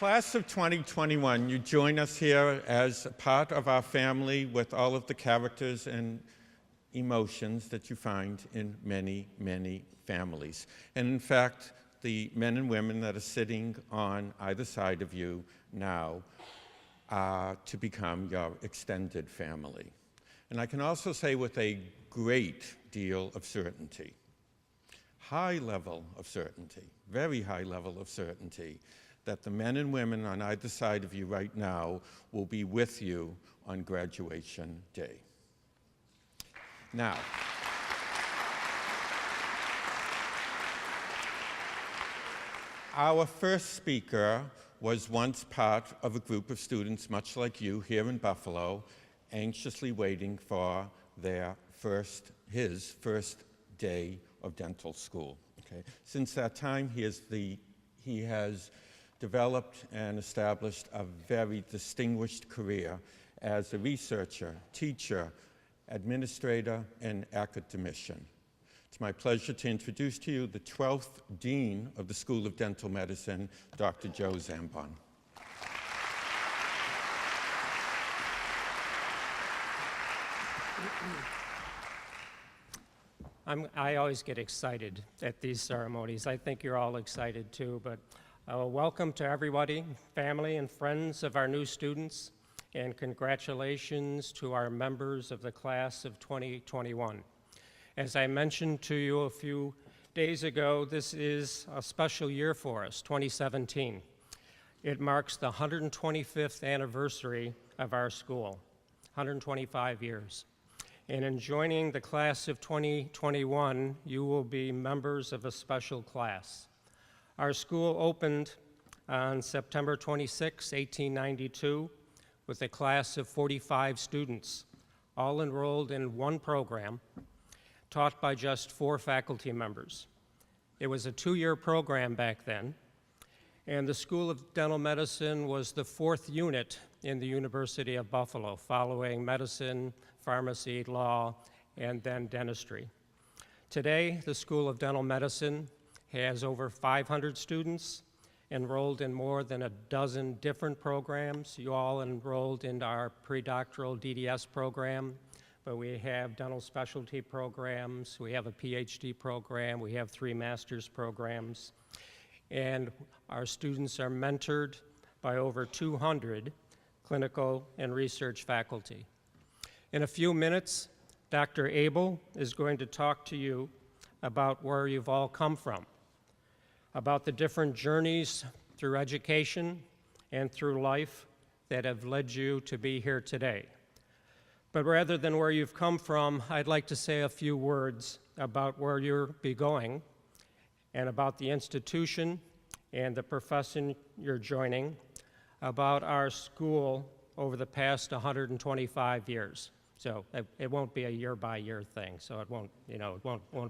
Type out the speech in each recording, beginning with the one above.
Class of 2021, you join us here as a part of our family with all of the characters and emotions that you find in many, many families. And in fact, the men and women that are sitting on either side of you now are to become your extended family. And I can also say with a great deal of certainty, high level of certainty, very high level of certainty, that the men and women on either side of you right now will be with you on graduation day. Now, our first speaker was once part of a group of students much like you here in Buffalo, anxiously waiting for his first day of dental school. Okay. Since that time, he has developed and established a very distinguished career as a researcher, teacher, administrator, and academician. It's my pleasure to introduce to you the 12th Dean of the School of Dental Medicine, Dr. Joe Zambon. I always get excited at these ceremonies. I think you're all excited too, but welcome to everybody, family and friends of our new students, and congratulations to our members of the class of 2021. As I mentioned to you a few days ago, this is a special year for us, 2017. It marks the 125th anniversary of our school, 125 years. And in joining the class of 2021, you will be members of a special class. Our school opened on September 26, 1892, with a class of 45 students, all enrolled in one program, taught by just 4 faculty members. It was a 2-year program back then, and the School of Dental Medicine was the 4th unit in the University of Buffalo, following medicine, pharmacy, law, and then dentistry. Today, the School of Dental Medicine has over 500 students enrolled in more than a dozen different programs. You all enrolled in our pre-doctoral DDS program, but we have dental specialty programs, we have a PhD program, we have 3 master's programs, and our students are mentored by over 200 clinical and research faculty. In a few minutes, Dr. Abel is going to talk to you about where you've all come from, about the different journeys through education and through life that have led you to be here today. But rather than where you've come from, I'd like to say a few words about where you'll be going and about the institution and the profession you're joining, about our school over the past 125 years. So it won't be a year-by-year thing, so it won't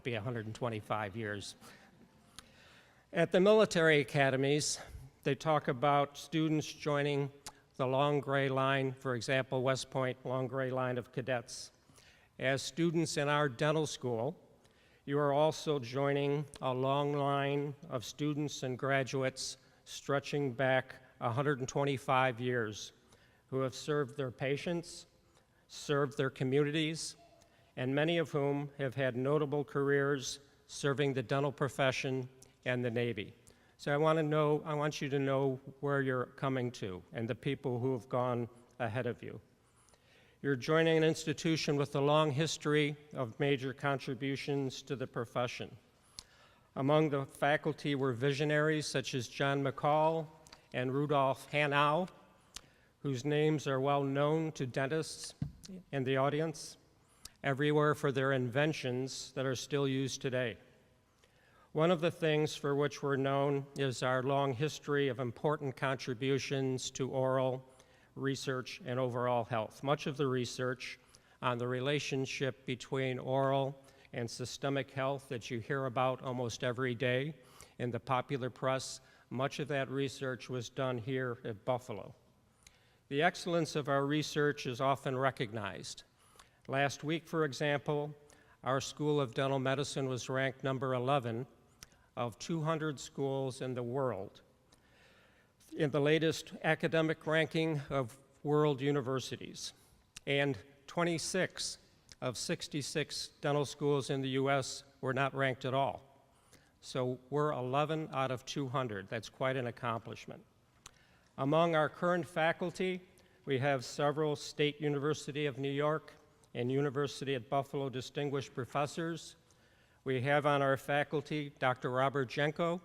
be 125 years. At the military academies, they talk about students joining the long gray line, for example, West Point long gray line of cadets. As students in our dental school, you are also joining a long line of students and graduates stretching back 125 years who have served their patients, served their communities, and many of whom have had notable careers serving the dental profession and the Navy. So I want you to know where you're coming to and the people who have gone ahead of you. You're joining an institution with a long history of major contributions to the profession. Among the faculty were visionaries such as John McCall and Rudolf Hanau, whose names are well known to dentists in the audience, everywhere for their inventions that are still used today. One of the things for which we're known is our long history of important contributions to oral research and overall health. Much of the research on the relationship between oral and systemic health that you hear about almost every day in the popular press, much of that research was done here at Buffalo. The excellence of our research is often recognized. Last week, for example, our School of Dental Medicine was ranked number 11 of 200 schools in the world. in the latest academic ranking of world universities, and 26 of 66 dental schools in the US were not ranked at all. So we're 11 out of 200. That's quite an accomplishment. Among our current faculty, we have several State University of New York and University at Buffalo distinguished professors. We have on our faculty Dr. Robert Jenko,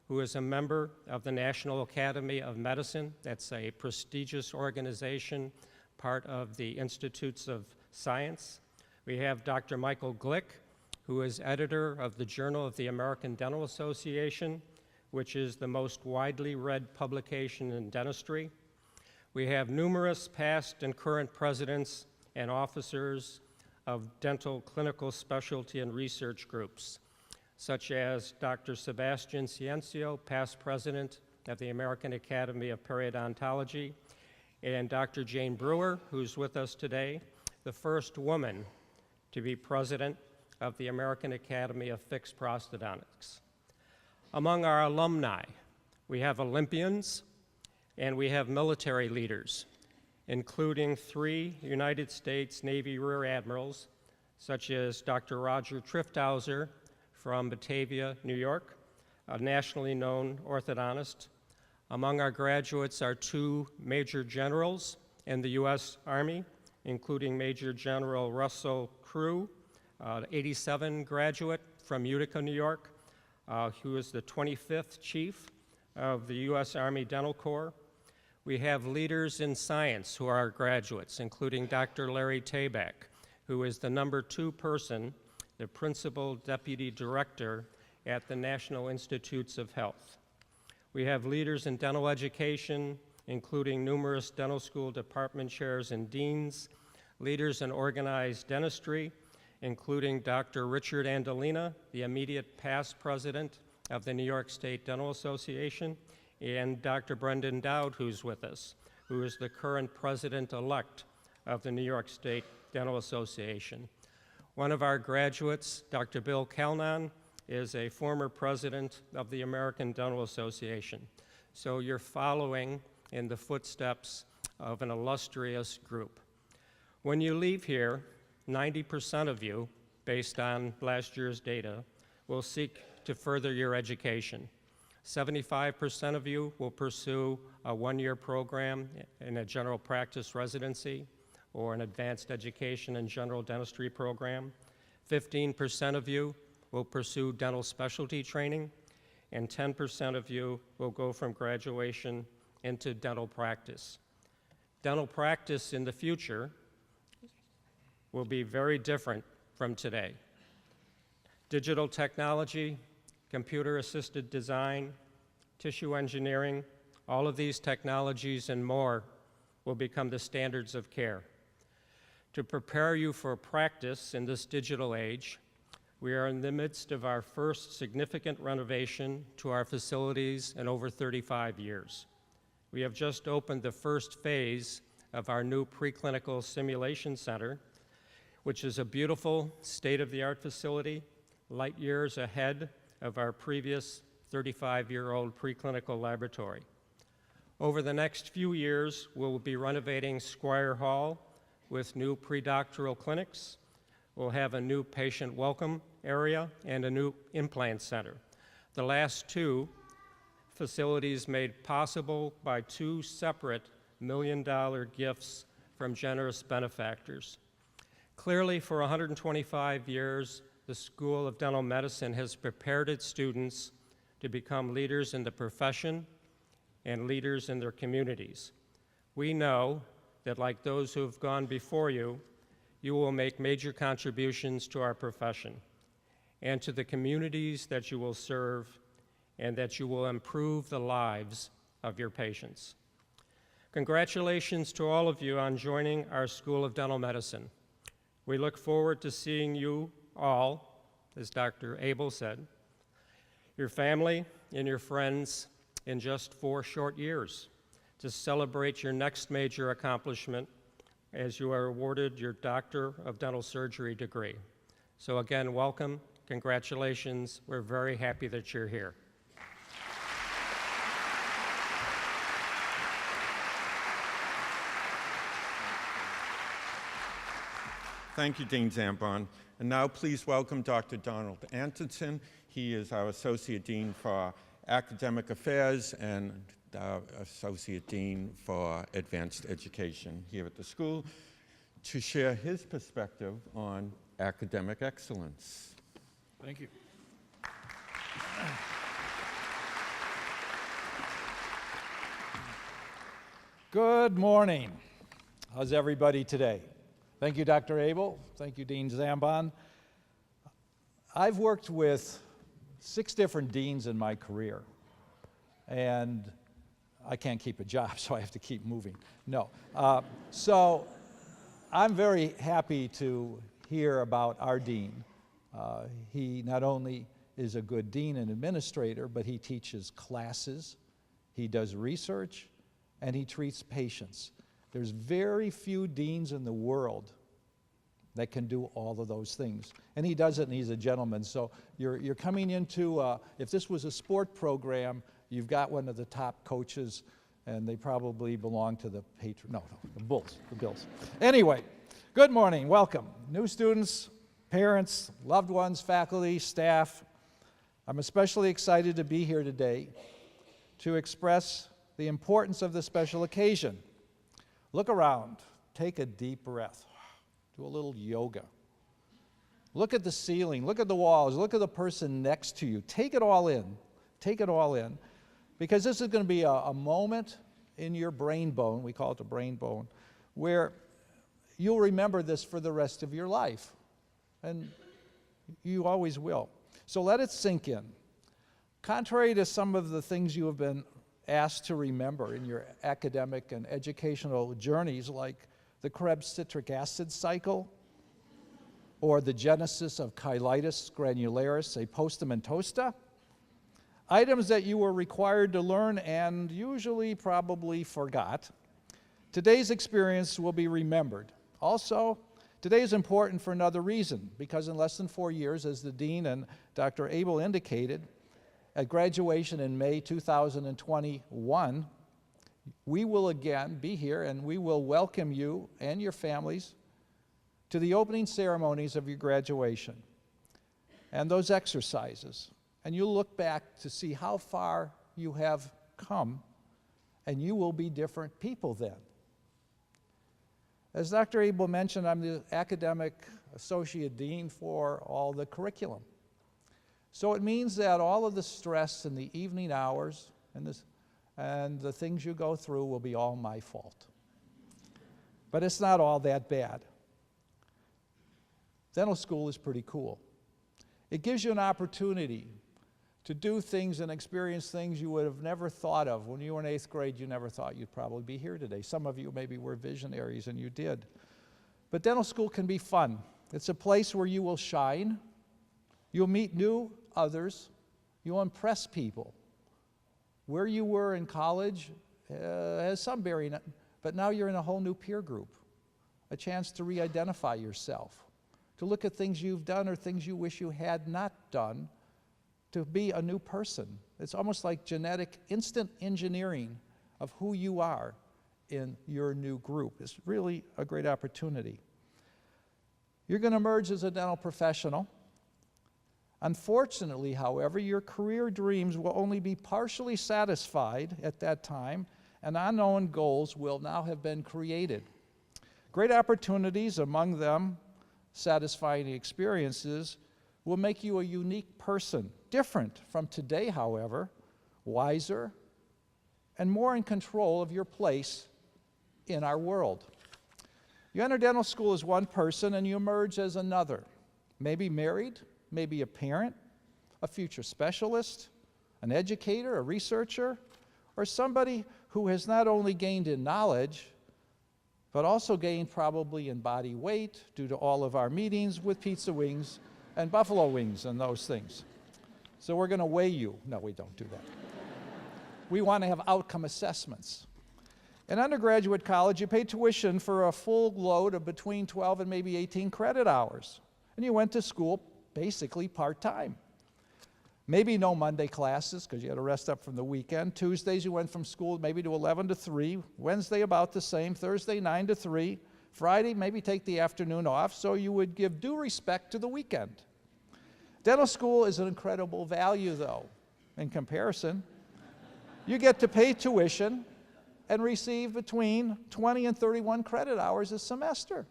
who is a member of the National Academy of Medicine. That's a prestigious organization, part of the Institutes of Science. We have Dr. Michael Glick, who is editor of the Journal of the American Dental Association, which is the most widely read publication in dentistry. We have numerous past and current presidents and officers of dental clinical specialty and research groups, such as Dr. Sebastian Ciencio, past president of the American Academy of Periodontology, and Dr. Jane Brewer, who's with us today, the first woman to be president of the American Academy of Fixed Prosthodontics. Among our alumni, we have Olympians and we have military leaders, including 3 United States Navy Rear Admirals, such as Dr. Roger Trifthauser from Batavia, New York, a nationally known orthodontist. Among our graduates are 2 Major Generals in the U.S. Army, including Major General Russell Crew, 87 graduate from Utica, New York, who is the 25th Chief of the U.S. Army Dental Corps. We have leaders in science who are our graduates, including Dr. Larry Tabak, who is the #2 person, the Principal Deputy Director at the National Institutes of Health. We have leaders in dental education, including numerous dental school department chairs and deans, leaders in organized dentistry, including Dr. Richard Andolina, the immediate past president of the New York State Dental Association, and Dr. Brendan Dowd, who's with us, who is the current president-elect of the New York State Dental Association. One of our graduates, Dr. Bill Kalnan, is a former president of the American Dental Association. So you're following in the footsteps of an illustrious group. When you leave here, 90% of you, based on last year's data, will seek to further your education. 75% of you will pursue a 1-year program in a general practice residency or an advanced education and general dentistry program. 15% of you will pursue dental specialty training, and 10% of you will go from graduation into dental practice. Dental practice in the future will be very different from today. Digital technology, computer-assisted design, tissue engineering, all of these technologies and more will become the standards of care. To prepare you for practice in this digital age, we are in the midst of our first significant renovation to our facilities in over 35 years. We have just opened the first phase of our new preclinical simulation center, which is a beautiful state-of-the-art facility, light years ahead of our previous 35-year-old preclinical laboratory. Over the next few years, we'll be renovating Squire Hall with new predoctoral clinics. We'll have a new patient welcome area and a new implant center. The last 2 facilities made possible by 2 separate million-dollar gifts from generous benefactors. Clearly, for 125 years, the School of Dental Medicine has prepared its students to become leaders in the profession and leaders in their communities. We know that, like those who have gone before you, you will make major contributions to our profession and to the communities that you will serve, and that you will improve the lives of your patients. Congratulations to all of you on joining our School of Dental Medicine. We look forward to seeing you all, as Dr. Abel said, your family and your friends in just 4 short years to celebrate your next major accomplishment as you are awarded your Doctor of Dental Surgery degree. So again, welcome, congratulations. We're very happy that you're here. Thank you, Dean Zambon. And now please welcome Dr. Donald Antonsen. He is our Associate Dean for Academic Affairs and Associate Dean for Advanced Education here at the school, to share his perspective on academic excellence. Thank you. Good morning. How's everybody today? Thank you, Dr. Abel. Thank you, Dean Zambon. I've worked with 6 different deans in my career, and I can't keep a job, so I have to keep moving. No. So I'm very happy to hear about our dean. He not only is a good dean and administrator, but he teaches classes, he does research, and he treats patients. There's very few deans in the world that can do all of those things. And he does it, and he's a gentleman. So you're coming into, if this was a sport program, you've got one of the top coaches, and they probably belong to the the Bills. Anyway, good morning, welcome. New students, parents, loved ones, faculty, staff. I'm especially excited to be here today to express the importance of this special occasion. Look around, take a deep breath, do a little yoga. Look at the ceiling, look at the walls, look at the person next to you. Take it all in, because this is going to be a moment in your brain bone, we call it the brain bone, where you'll remember this for the rest of your life, and you always will. So let it sink in. Contrary to some of the things you have been asked to remember in your academic and educational journeys, like the Krebs citric acid cycle, or the genesis of chylitis granularis, a postamentosa, items that you were required to learn and usually probably forgot, today's experience will be remembered. Also, today is important for another reason, because in less than 4 years, as the Dean and Dr. Abel indicated, at graduation in May 2021, we will again be here and we will welcome you and your families to the opening ceremonies of your graduation and those exercises. And you'll look back to see how far you have come, and you will be different people then. As Dr. Abel mentioned, I'm the academic associate dean for all the curriculum. So it means that all of the stress in the evening hours and the things you go through will be all my fault. But it's not all that bad. Dental school is pretty cool. It gives you an opportunity to do things and experience things you would have never thought of. When you were in 8th grade, you never thought you'd probably be here today. Some of you maybe were visionaries and you did. But dental school can be fun. It's a place where you will shine. You'll meet new others. You'll impress people. Where you were in college has some bearing, but now you're in a whole new peer group. A chance to re-identify yourself, to look at things you've done or things you wish you had not done, to be a new person. It's almost like genetic instant engineering of who you are in your new group. It's really a great opportunity. You're going to emerge as a dental professional. Unfortunately, however, your career dreams will only be partially satisfied at that time, and unknown goals will now have been created. Great opportunities, among them satisfying experiences, will make you a unique person, different from today, however, wiser, and more in control of your place in our world. You enter dental school as one person and you emerge as another, maybe married, maybe a parent, a future specialist, an educator, a researcher, or somebody who has not only gained in knowledge, but also gained probably in body weight due to all of our meetings with pizza wings and buffalo wings and those things. So we're going to weigh you. No, we don't do that. We want to have outcome assessments. In undergraduate college, you pay tuition for a full load of between 12 and maybe 18 credit hours. And you went to school basically part-time. Maybe no Monday classes because you had to rest up from the weekend. Tuesdays you went from school maybe to 11 to 3. Wednesday about the same. Thursday 9 to 3. Friday, maybe take the afternoon off so you would give due respect to the weekend. Dental school is an incredible value, though, in comparison. You get to pay tuition and receive between 20 and 31 credit hours a semester.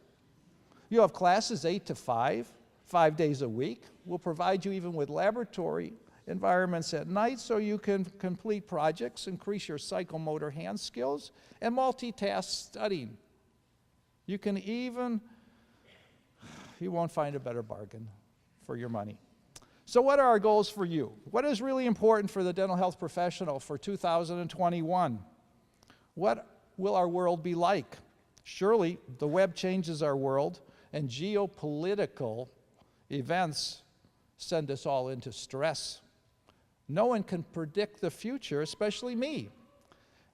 You have classes 8 to 5 days a week. We'll provide you even with laboratory environments at night so you can complete projects, increase your psychomotor hand skills, and multitask studying. You won't find a better bargain for your money. So what are our goals for you? What is really important for the dental health professional for 2021? What will our world be like? Surely the web changes our world, and geopolitical events send us all into stress. No one can predict the future, especially me.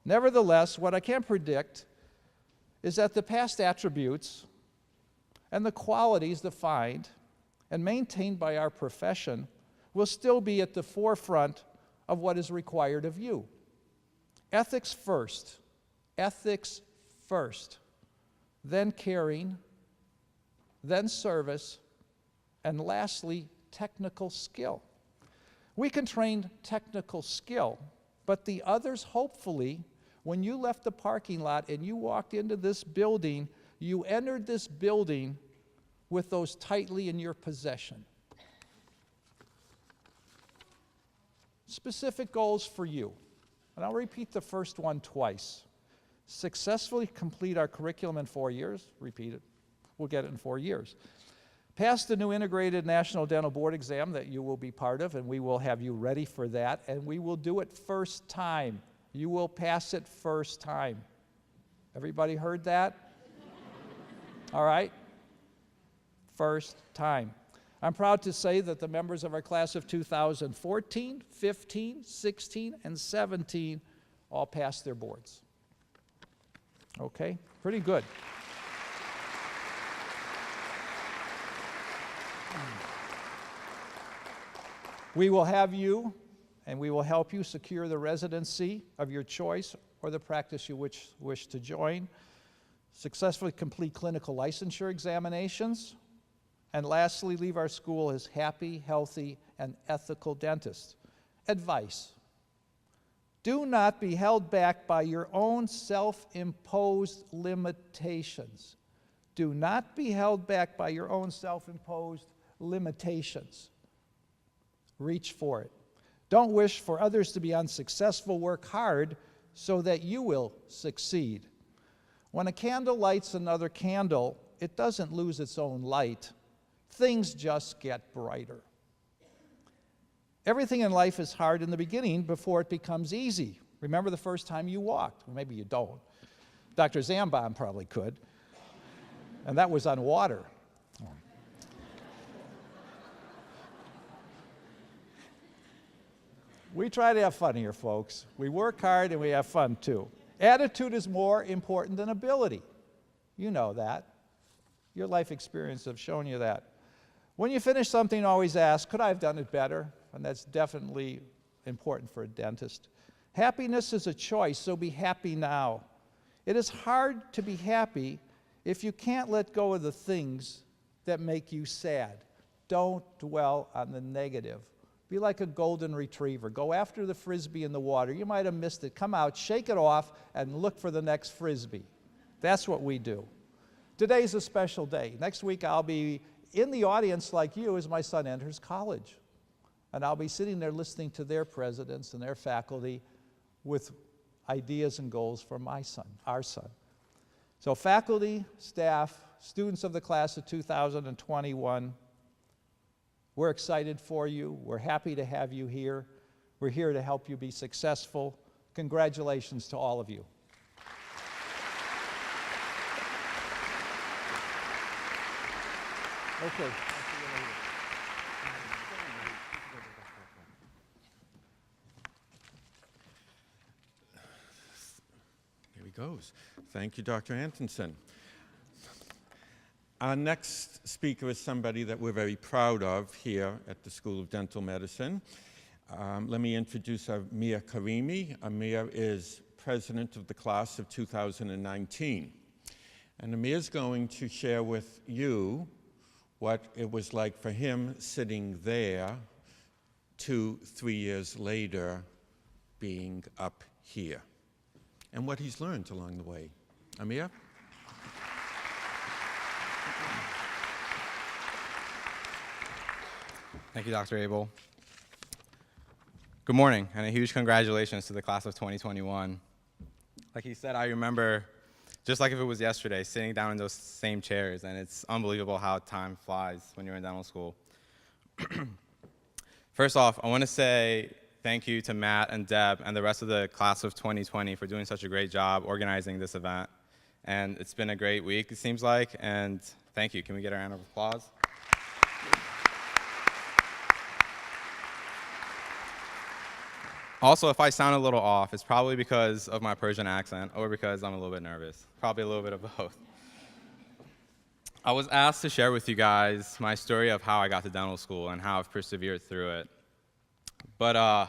Nevertheless, what I can predict is that the past attributes and the qualities defined and maintained by our profession will still be at the forefront of what is required of you. Ethics first, then caring, then service, and lastly, technical skill. We can train technical skill, but the others, hopefully, when you left the parking lot and you walked into this building, you entered this building with those tightly in your possession. Specific goals for you, and I'll repeat the first one twice. Successfully complete our curriculum in 4 years, repeat it, we'll get it in 4 years. Pass the new integrated National Dental Board exam that you will be part of, and we will have you ready for that, and we will do it first time. You will pass it first time. Everybody heard that? All right? First time. I'm proud to say that the members of our class of 2014, 15, 16, and 17 all passed their boards. Okay? Pretty good. We will have you, and we will help you secure the residency of your choice or the practice you wish to join, successfully complete clinical licensure examinations, and lastly, leave our school as happy, healthy, and ethical dentists. Advice: do not be held back by your own self-imposed limitations. Do not be held back by your own self-imposed limitations. Reach for it. Don't wish for others to be unsuccessful. Work hard so that you will succeed. When a candle lights another candle, it doesn't lose its own light. Things just get brighter. Everything in life is hard in the beginning before it becomes easy. Remember the first time you walked? Well, maybe you don't. Dr. Zambon probably could. And that was on water. We try to have fun here, folks. We work hard and we have fun too. Attitude is more important than ability. You know that. Your life experience have shown you that. When you finish something, always ask, could I have done it better? And that's definitely important for a dentist. Happiness is a choice, so be happy now. It is hard to be happy if you can't let go of the things that make you sad. Don't dwell on the negative. Be like a golden retriever. Go after the frisbee in the water. You might have missed it. Come out, shake it off, and look for the next frisbee. That's what we do. Today's a special day. Next week I'll be in the audience like you as my son enters college. And I'll be sitting there listening to their presidents and their faculty with ideas and goals for my son, our son. So faculty, staff, students of the class of 2021, we're excited for you. We're happy to have you here. We're here to help you be successful. Congratulations to all of you. Okay. Here he goes. Thank you, Dr. Antonsen. Our next speaker is somebody that we're very proud of here at the School of Dental Medicine. Let me introduce Amir Karimi. Amir is president of the class of 2019. And Amir's going to share with you what it was like for him sitting there 2-3 years later being up here, and what he's learned along the way. Amir? Thank you, Dr. Abel. Good morning, and a huge congratulations to the class of 2021. Like he said, I remember, just like if it was yesterday, sitting down in those same chairs, and it's unbelievable how time flies when you're in dental school. First off, I want to say thank you to Matt and Deb and the rest of the class of 2020 for doing such a great job organizing this event. And it's been a great week, it seems like, and thank you. Can we get a round of applause? Also, if I sound a little off, it's probably because of my Persian accent or because I'm a little bit nervous. Probably a little bit of both. I was asked to share with you guys my story of how I got to dental school and how I've persevered through it. But,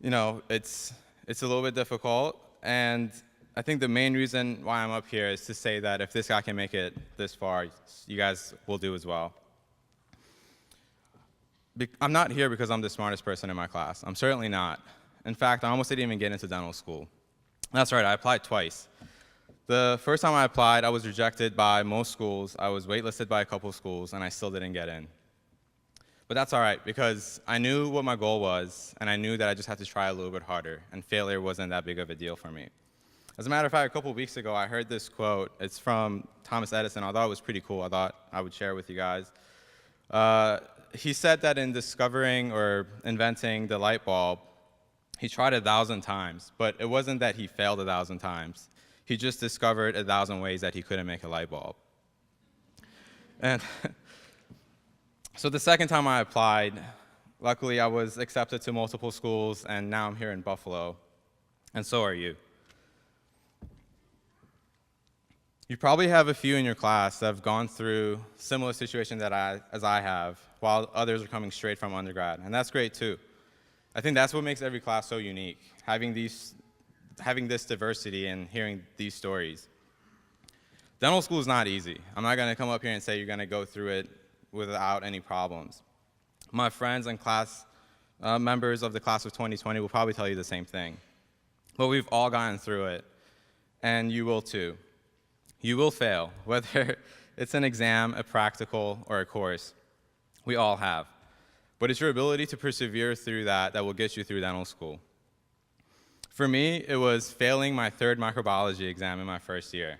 you know, it's a little bit difficult, and I think the main reason why I'm up here is to say that if this guy can make it this far, you guys will do as well. I'm not here because I'm the smartest person in my class. I'm certainly not. In fact, I almost didn't even get into dental school. That's right, I applied twice. The first time I applied, I was rejected by most schools. I was waitlisted by a couple of schools, and I still didn't get in. But that's all right, because I knew what my goal was, and I knew that I just had to try a little bit harder, and failure wasn't that big of a deal for me. As a matter of fact, a couple of weeks ago, I heard this quote. It's from Thomas Edison. I thought it was pretty cool. I thought I would share it with you guys. He said that in discovering or inventing the light bulb, he tried 1,000 times, but it wasn't that he failed 1,000 times. He just discovered 1,000 ways that he couldn't make a light bulb. And so the second time I applied, luckily I was accepted to multiple schools, and now I'm here in Buffalo, and so are you. You probably have a few in your class that have gone through similar situations as I have, while others are coming straight from undergrad, and that's great too. I think that's what makes every class so unique, having this diversity and hearing these stories. Dental school is not easy. I'm not gonna come up here and say you're gonna go through it without any problems. My friends and class members of the class of 2020 will probably tell you the same thing. But we've all gotten through it, and you will too. You will fail, whether it's an exam, a practical, or a course. We all have. But it's your ability to persevere through that will get you through dental school. For me, it was failing my third microbiology exam in my first year.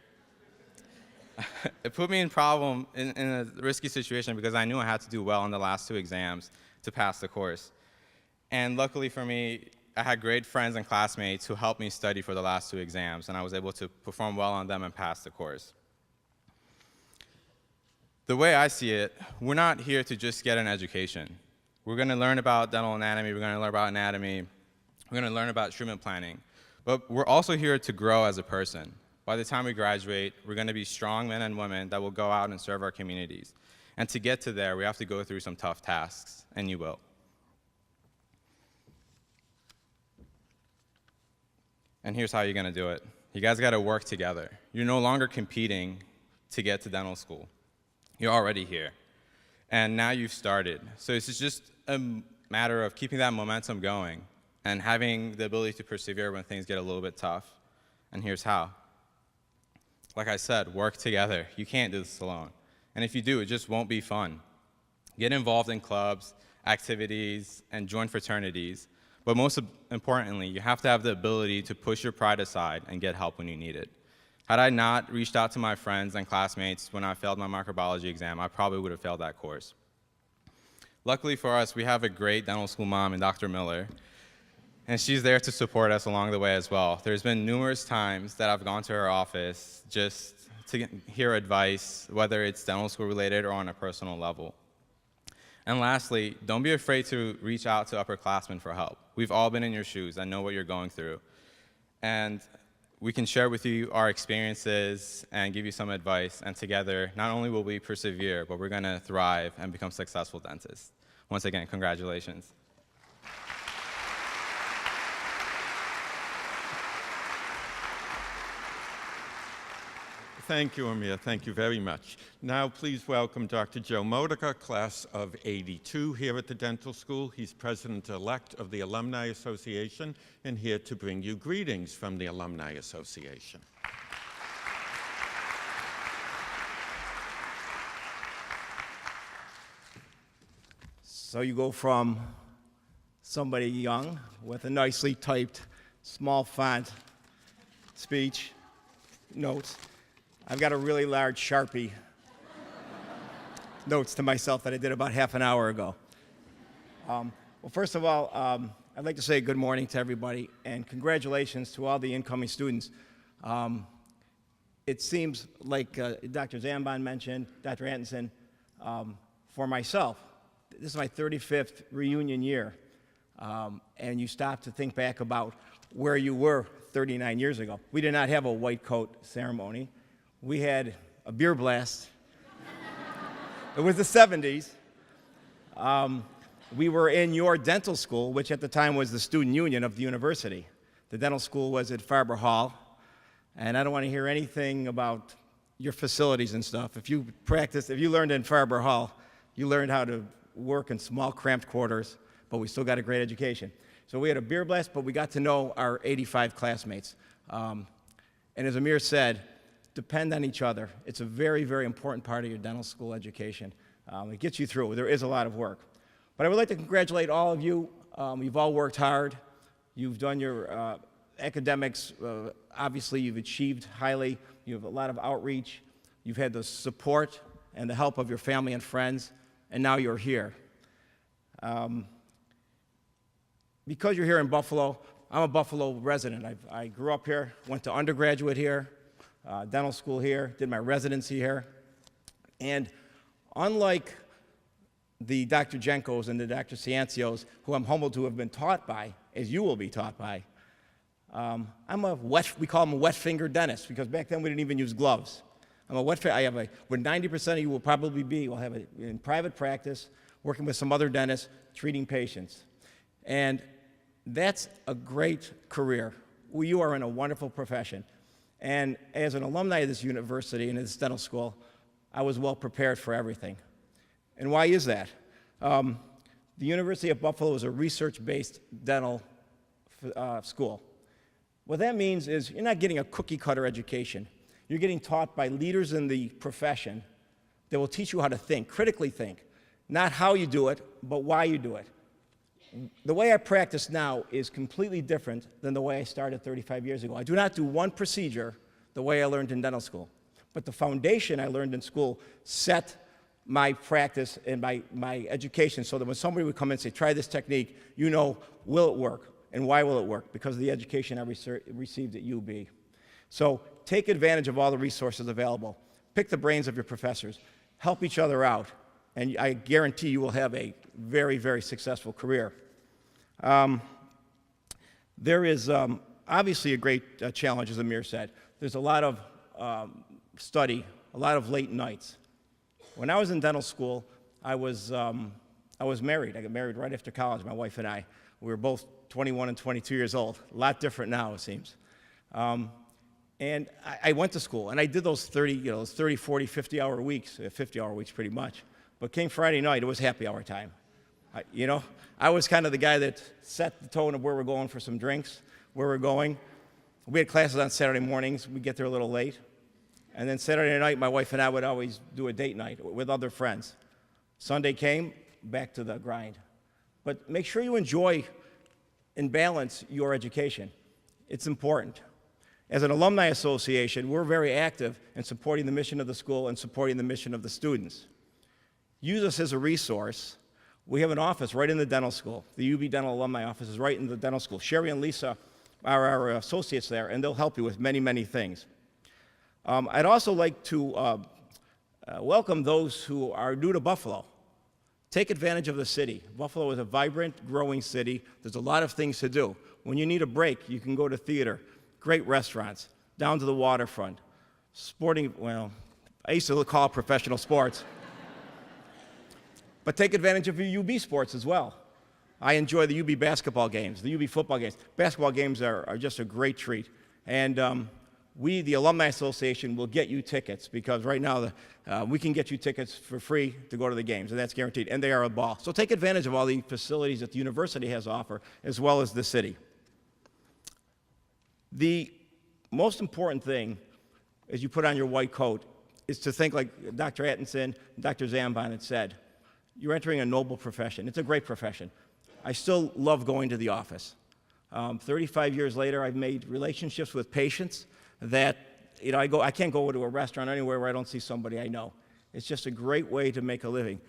It put me in a risky situation because I knew I had to do well on the last 2 exams to pass the course. And luckily for me, I had great friends and classmates who helped me study for the last 2 exams, and I was able to perform well on them and pass the course. The way I see it, we're not here to just get an education. We're going to learn about dental anatomy, we're going to learn about anatomy, we're going to learn about treatment planning, but we're also here to grow as a person. By the time we graduate, we're going to be strong men and women that will go out and serve our communities. And to get to there, we have to go through some tough tasks, and you will. And here's how you're going to do it. You guys got to work together. You're no longer competing to get to dental school. You're already here. And now you've started. So it's just a matter of keeping that momentum going and having the ability to persevere when things get a little bit tough. And here's how. Like I said, work together. You can't do this alone. And if you do, it just won't be fun. Get involved in clubs, activities, and join fraternities. But most importantly, you have to have the ability to push your pride aside and get help when you need it. Had I not reached out to my friends and classmates when I failed my microbiology exam, I probably would have failed that course. Luckily for us, we have a great dental school mom in Dr. Miller, and she's there to support us along the way as well. There's been numerous times that I've gone to her office just to hear advice, whether it's dental school related or on a personal level. And lastly, don't be afraid to reach out to upperclassmen for help. We've all been in your shoes and know what you're going through. And we can share with you our experiences and give you some advice. And together, not only will we persevere, but we're going to thrive and become successful dentists. Once again, congratulations. Thank you, Amir. Thank you very much. Now, please welcome Dr. Joe Modica, class of '82 here at the dental school. He's president-elect of the Alumni Association and here to bring you greetings from the Alumni Association. So you go from somebody young with a nicely typed, small font speech, notes. I've got a really large Sharpie notes to myself that I did about half an hour ago. Well, first of all, I'd like to say good morning to everybody and congratulations to all the incoming students. It seems like Dr. Zambon mentioned, Dr. Atkinson, for myself, this is my 35th reunion year, and you stop to think back about where you were 39 years ago. We did not have a white coat ceremony. We had a beer blast. It was the 70s. We were in your dental school, which at the time was the student union of the university. The dental school was at Farber Hall, and I don't want to hear anything about your facilities and stuff. If you learned in Farber Hall, you learned how to work in small, cramped quarters, but we still got a great education. So we had a beer blast, but we got to know our 85 classmates. And as Amir said, depend on each other. It's a very, very important part of your dental school education. It gets you through. There is a lot of work. But I would like to congratulate all of you. You've all worked hard. You've done your academics. Obviously, you've achieved highly. You have a lot of outreach. You've had the support and the help of your family and friends, and now you're here. Because you're here in Buffalo, I'm a Buffalo resident. I grew up here, went to undergraduate here, dental school here, did my residency here. And unlike the Dr. Jenkos and the Dr. Ciancios, who I'm humbled to have been taught by, as you will be taught by, we call them a wet-fingered dentist, because back then we didn't even use gloves. I'm a where 90% of you will probably be, will have in private practice, working with some other dentists, treating patients. And that's a great career. You are in a wonderful profession. And as an alumni of this university and this dental school, I was well prepared for everything. And why is that? The University of Buffalo is a research-based dental school. What that means is you're not getting a cookie-cutter education. You're getting taught by leaders in the profession that will teach you how to think, critically think, not how you do it, but why you do it. The way I practice now is completely different than the way I started 35 years ago. I do not do one procedure the way I learned in dental school, but the foundation I learned in school set my practice and my education so that when somebody would come in and say, try this technique, you know, will it work? And why will it work? Because of the education I received at UB. So take advantage of all the resources available. Pick the brains of your professors. Help each other out. And I guarantee you will have a very, very successful career. There is obviously a great challenge, as Amir said. There's a lot of study, a lot of late nights. When I was in dental school, I was married. I got married right after college, my wife and I. We were both 21 and 22 years old. A lot different now, it seems. And I went to school, and I did those 30, 40, 50-hour weeks, 50-hour weeks pretty much. But came Friday night, it was happy hour time. I was kind of the guy that set the tone of where we're going for some drinks, where we're going. We had classes on Saturday mornings. We'd get there a little late. And then Saturday night, my wife and I would always do a date night with other friends. Sunday came, back to the grind. But make sure you enjoy and balance your education. It's important. As an alumni association, we're very active in supporting the mission of the school and supporting the mission of the students. Use us as a resource. We have an office right in the dental school. The UB Dental Alumni office is right in the dental school. Sherry and Lisa are our associates there, and they'll help you with many, many things. I'd also like to welcome those who are new to Buffalo. Take advantage of the city. Buffalo is a vibrant, growing city. There's a lot of things to do. When you need a break, you can go to theater, great restaurants, down to the waterfront, sporting, well, I used to call it professional sports. But take advantage of your UB sports as well. I enjoy the UB basketball games, the UB football games. Basketball games are just a great treat. And we, the Alumni Association, will get you tickets because right now we can get you tickets for free to go to the games, and that's guaranteed, and they are a ball. So take advantage of all the facilities that the university has to offer, as well as the city. The most important thing as you put on your white coat is to think like Dr. Atkinson and Dr. Zambon had said. You're entering a noble profession. It's a great profession. I still love going to the office. 35 years later, I've made relationships with patients that, I can't go to a restaurant anywhere where I don't see somebody I know. It's just a great way to make a living.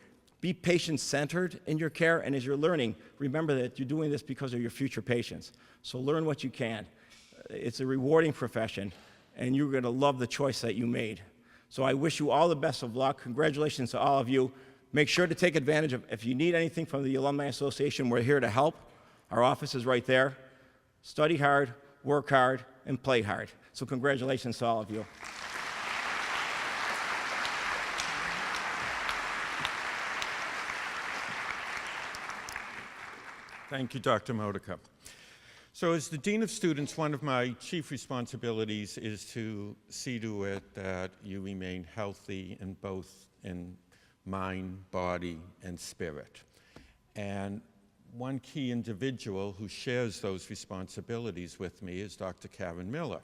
Be patient-centered in your care, and as you're learning, remember that you're doing this because of your future patients. So learn what you can. It's a rewarding profession, and you're going to love the choice that you made. So I wish you all the best of luck. Congratulations to all of you. Make sure to take advantage of, if you need anything from the Alumni Association, we're here to help. Our office is right there. Study hard, work hard, and play hard. So congratulations to all of you. Thank you, Dr. Modica. So as the Dean of Students, one of my chief responsibilities is to see to it that you remain healthy in both in mind, body, and spirit. And one key individual who shares those responsibilities with me is Dr. Karen Miller.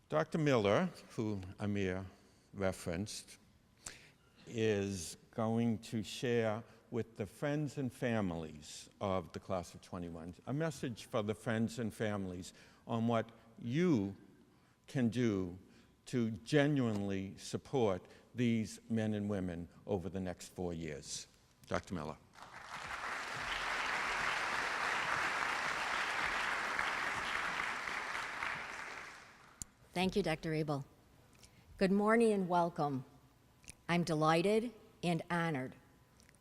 Dr. Miller, who Amir referenced, is going to share with the friends and families of the class of 21, a message for the friends and families on what you can do to genuinely support these men and women over the next 4 years. Dr. Miller. Thank you, Dr. Abel. Good morning and welcome. I'm delighted and honored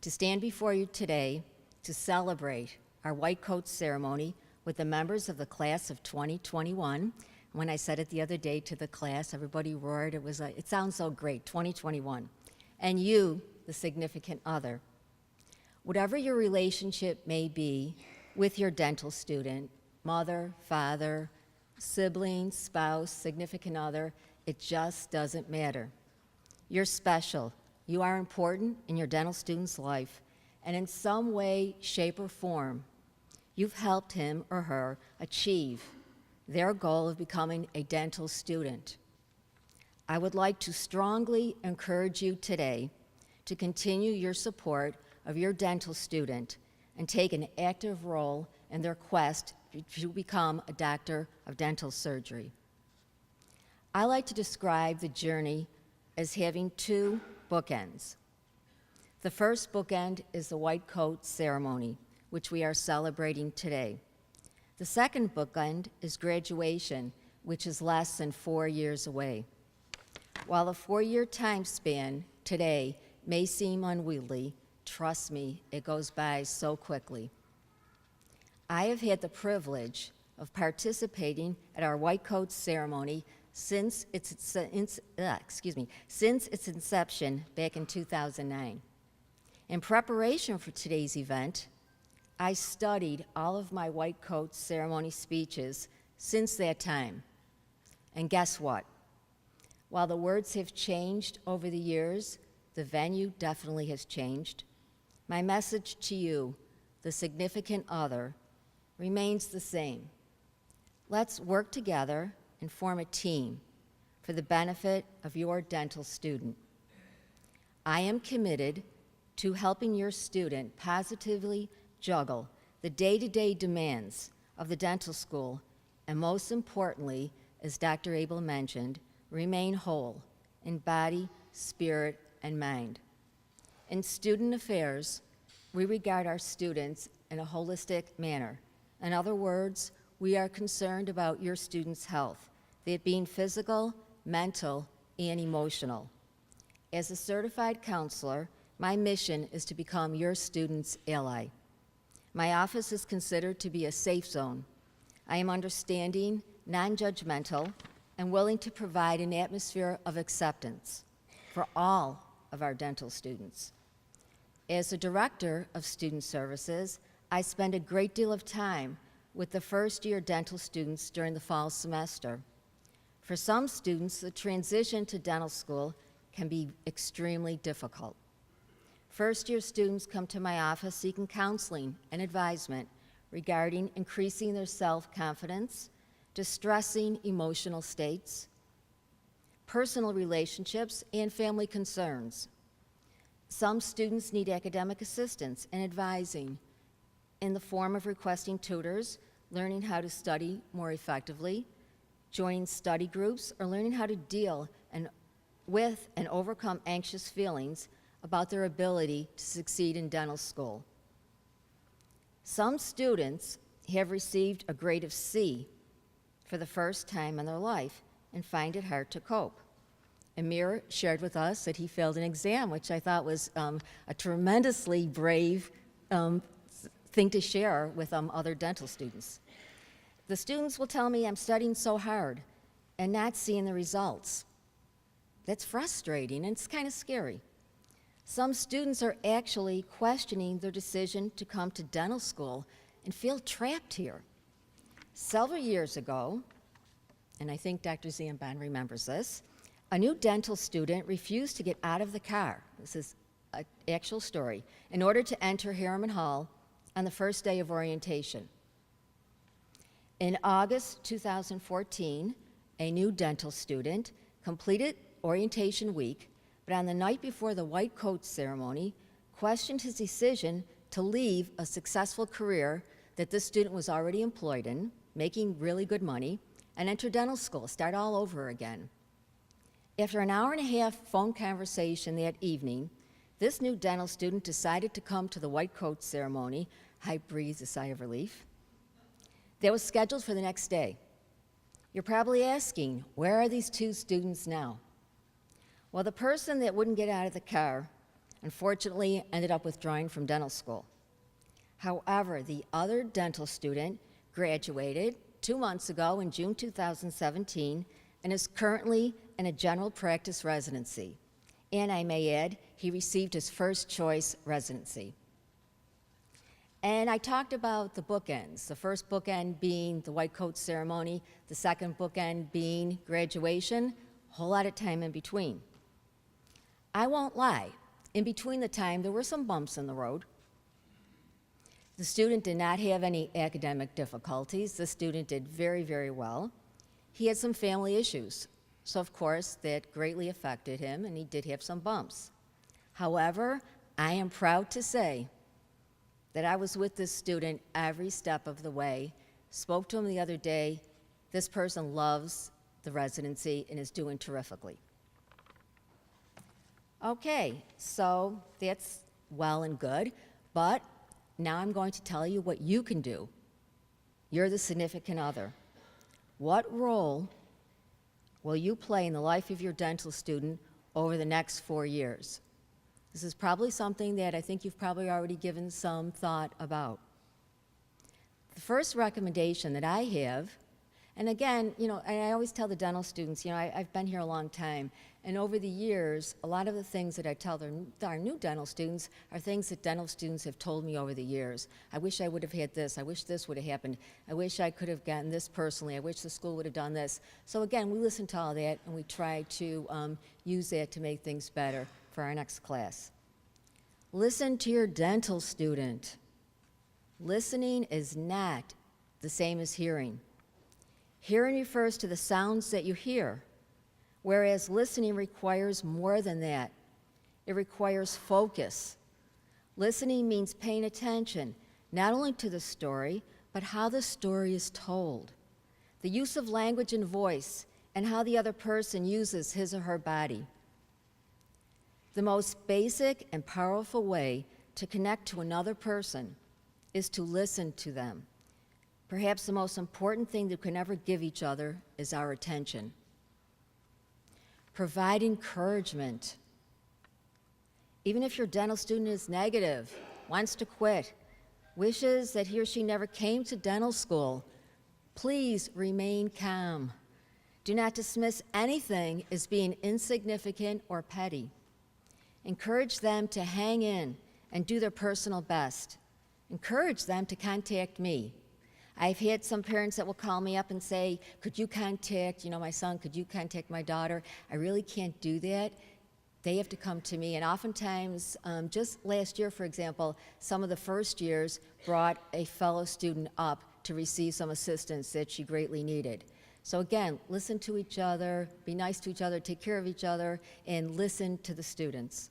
to stand before you today to celebrate our white coat ceremony with the members of the class of 2021. When I said it the other day to the class, everybody roared. It sounds so great, 2021. And you, the significant other. Whatever your relationship may be with your dental student, mother, father, sibling, spouse, significant other, it just doesn't matter. You're special. You are important in your dental student's life, and in some way, shape, or form, you've helped him or her achieve their goal of becoming a dental student. I would like to strongly encourage you today to continue your support of your dental student and take an active role in their quest to become a doctor of dental surgery. I like to describe the journey as having two bookends. The first bookend is the white coat ceremony, which we are celebrating today. The second bookend is graduation, which is less than 4 years away. While a 4-year time span today may seem unwieldy, trust me, it goes by so quickly. I have had the privilege of participating at our white coat ceremony since its inception back in 2009. In preparation for today's event, I studied all of my white coat ceremony speeches since that time. And guess what? While the words have changed over the years, the venue definitely has changed. My message to you, the significant other, remains the same. Let's work together and form a team for the benefit of your dental student. I am committed to helping your student positively juggle the day-to-day demands of the dental school, and most importantly, as Dr. Abel mentioned, remain whole in body, spirit, and mind. In student affairs, we regard our students in a holistic manner. In other words, we are concerned about your students' health, it being physical, mental, and emotional. As a certified counselor, my mission is to become your student's ally. My office is considered to be a safe zone. I am understanding, non-judgmental, and willing to provide an atmosphere of acceptance for all of our dental students. As a director of student services, I spend a great deal of time with the first-year dental students during the fall semester. For some students, the transition to dental school can be extremely difficult. First-year students come to my office seeking counseling and advisement regarding increasing their self-confidence, distressing emotional states, personal relationships, and family concerns. Some students need academic assistance and advising in the form of requesting tutors, learning how to study more effectively, joining study groups, or learning how to deal with and overcome anxious feelings about their ability to succeed in dental school. Some students have received a grade of C for the first time in their life and find it hard to cope. Amir shared with us that he failed an exam, which I thought was a tremendously brave thing to share with other dental students. The students will tell me, I'm studying so hard and not seeing the results. That's frustrating, and it's kind of scary. Some students are actually questioning their decision to come to dental school and feel trapped here. Several years ago, and I think Dr. Zambon remembers this, a new dental student refused to get out of the car, this is an actual story, in order to enter Harriman Hall on the first day of orientation. In August 2014, a new dental student completed orientation week, but on the night before the white coat ceremony, questioned his decision to leave a successful career that this student was already employed in, making really good money, and enter dental school, start all over again. After an hour and a half phone conversation that evening, this new dental student decided to come to the white coat ceremony. I breathed a sigh of relief. That was scheduled for the next day. You're probably asking, where are these two students now? Well, the person that wouldn't get out of the car, unfortunately, ended up withdrawing from dental school. However, the other dental student graduated 2 months ago in June 2017 and is currently in a general practice residency. And I may add, he received his first choice residency. And I talked about the bookends, the first bookend being the white coat ceremony, the second bookend being graduation, a whole lot of time in between. I won't lie, in between the time there were some bumps in the road. The student did not have any academic difficulties. The student did very, very well. He had some family issues, so of course that greatly affected him, and he did have some bumps. However, I am proud to say that I was with this student every step of the way, spoke to him the other day. This person loves the residency and is doing terrifically. Okay, so that's well and good, but now I'm going to tell you what you can do. You're the significant other. What role will you play in the life of your dental student over the next 4 years? This is probably something that I think you've probably already given some thought about. The first recommendation that I have, and again, I always tell the dental students, I've been here a long time, and over the years, a lot of the things that I tell our new dental students are things that dental students have told me over the years. I wish I would have had this. I wish this would have happened. I wish I could have gotten this personally. I wish the school would have done this. So again, we listen to all that, and we try to use that to make things better for our next class. Listen to your dental student. Listening is not the same as hearing. Hearing refers to the sounds that you hear, whereas listening requires more than that. It requires focus. Listening means paying attention, not only to the story, but how the story is told, the use of language and voice, and how the other person uses his or her body. The most basic and powerful way to connect to another person is to listen to them. Perhaps the most important thing that we can ever give each other is our attention. Provide encouragement. Even if your dental student is negative, wants to quit, wishes that he or she never came to dental school, please remain calm. Do not dismiss anything as being insignificant or petty. Encourage them to hang in and do their personal best. Encourage them to contact me. I've had some parents that will call me up and say, could you contact, my son, could you contact my daughter? I really can't do that. They have to come to me, and oftentimes, just last year, for example, some of the first years brought a fellow student up to receive some assistance that she greatly needed. So again, listen to each other, be nice to each other, take care of each other, and listen to the students.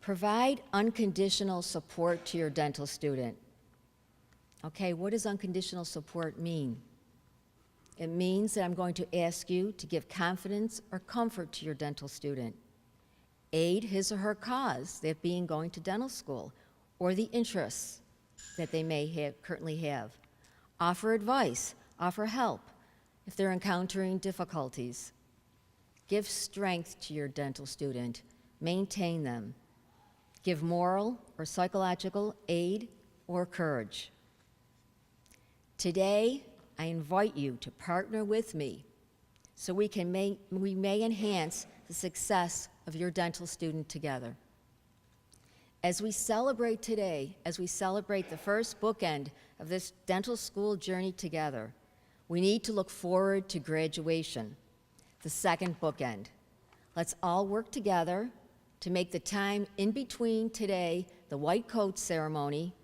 Provide unconditional support to your dental student. Okay, what does unconditional support mean? It means that I'm going to ask you to give confidence or comfort to your dental student. Aid his or her cause, that being going to dental school, or the interests that they may currently have. Offer advice, offer help if they're encountering difficulties. Give strength to your dental student, maintain them. Give moral or psychological aid or courage. Today, I invite you to partner with me so we may enhance the success of your dental student together. As we celebrate today, as we celebrate the first bookend of this dental school journey together, we need to look forward to graduation, the second bookend. Let's all work together to make the time in between today, the white coat ceremony,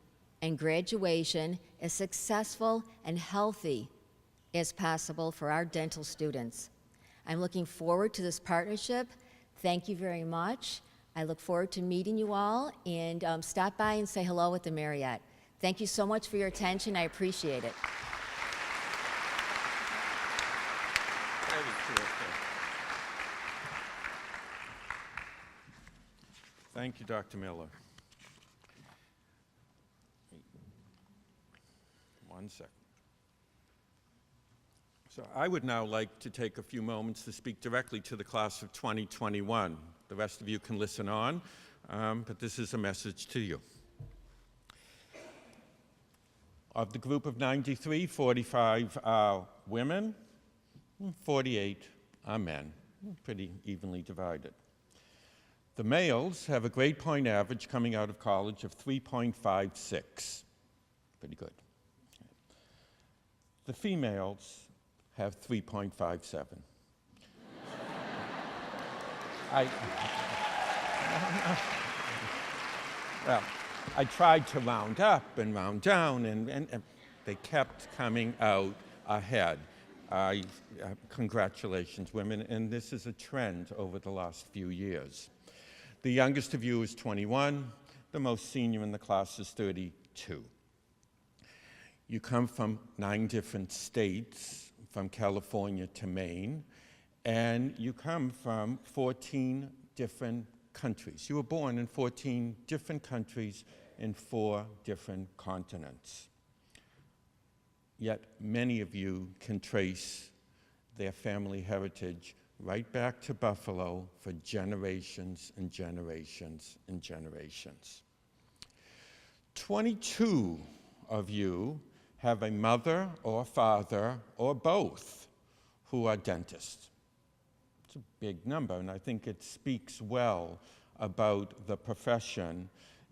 and graduation as successful and healthy as possible for our dental students. I'm looking forward to this partnership. Thank you very much. I look forward to meeting you all, and stop by and say hello at the Marriott. Thank you so much for your attention. I appreciate it. Very terrific. Thank you, Dr. Miller. One second. So I would now like to take a few moments to speak directly to the class of 2021. The rest of you can listen on, but this is a message to you. Of the group of 93, 45 are women, 48 are men, pretty evenly divided. The males have a grade point average coming out of college of 3.56, pretty good. The females have 3.57. Well, I tried to round up and round down, and they kept coming out ahead. Congratulations, women, and this is a trend over the last few years. The youngest of you is 21. The most senior in the class is 32. You come from 9 different states, from California to Maine, and you come from 14 different countries. You were born in 14 different countries in 4 different continents. Yet many of you can trace their family heritage right back to Buffalo for generations and generations and generations. 22 of you have a mother or father or both who are dentists. It's a big number, and I think it speaks well about the profession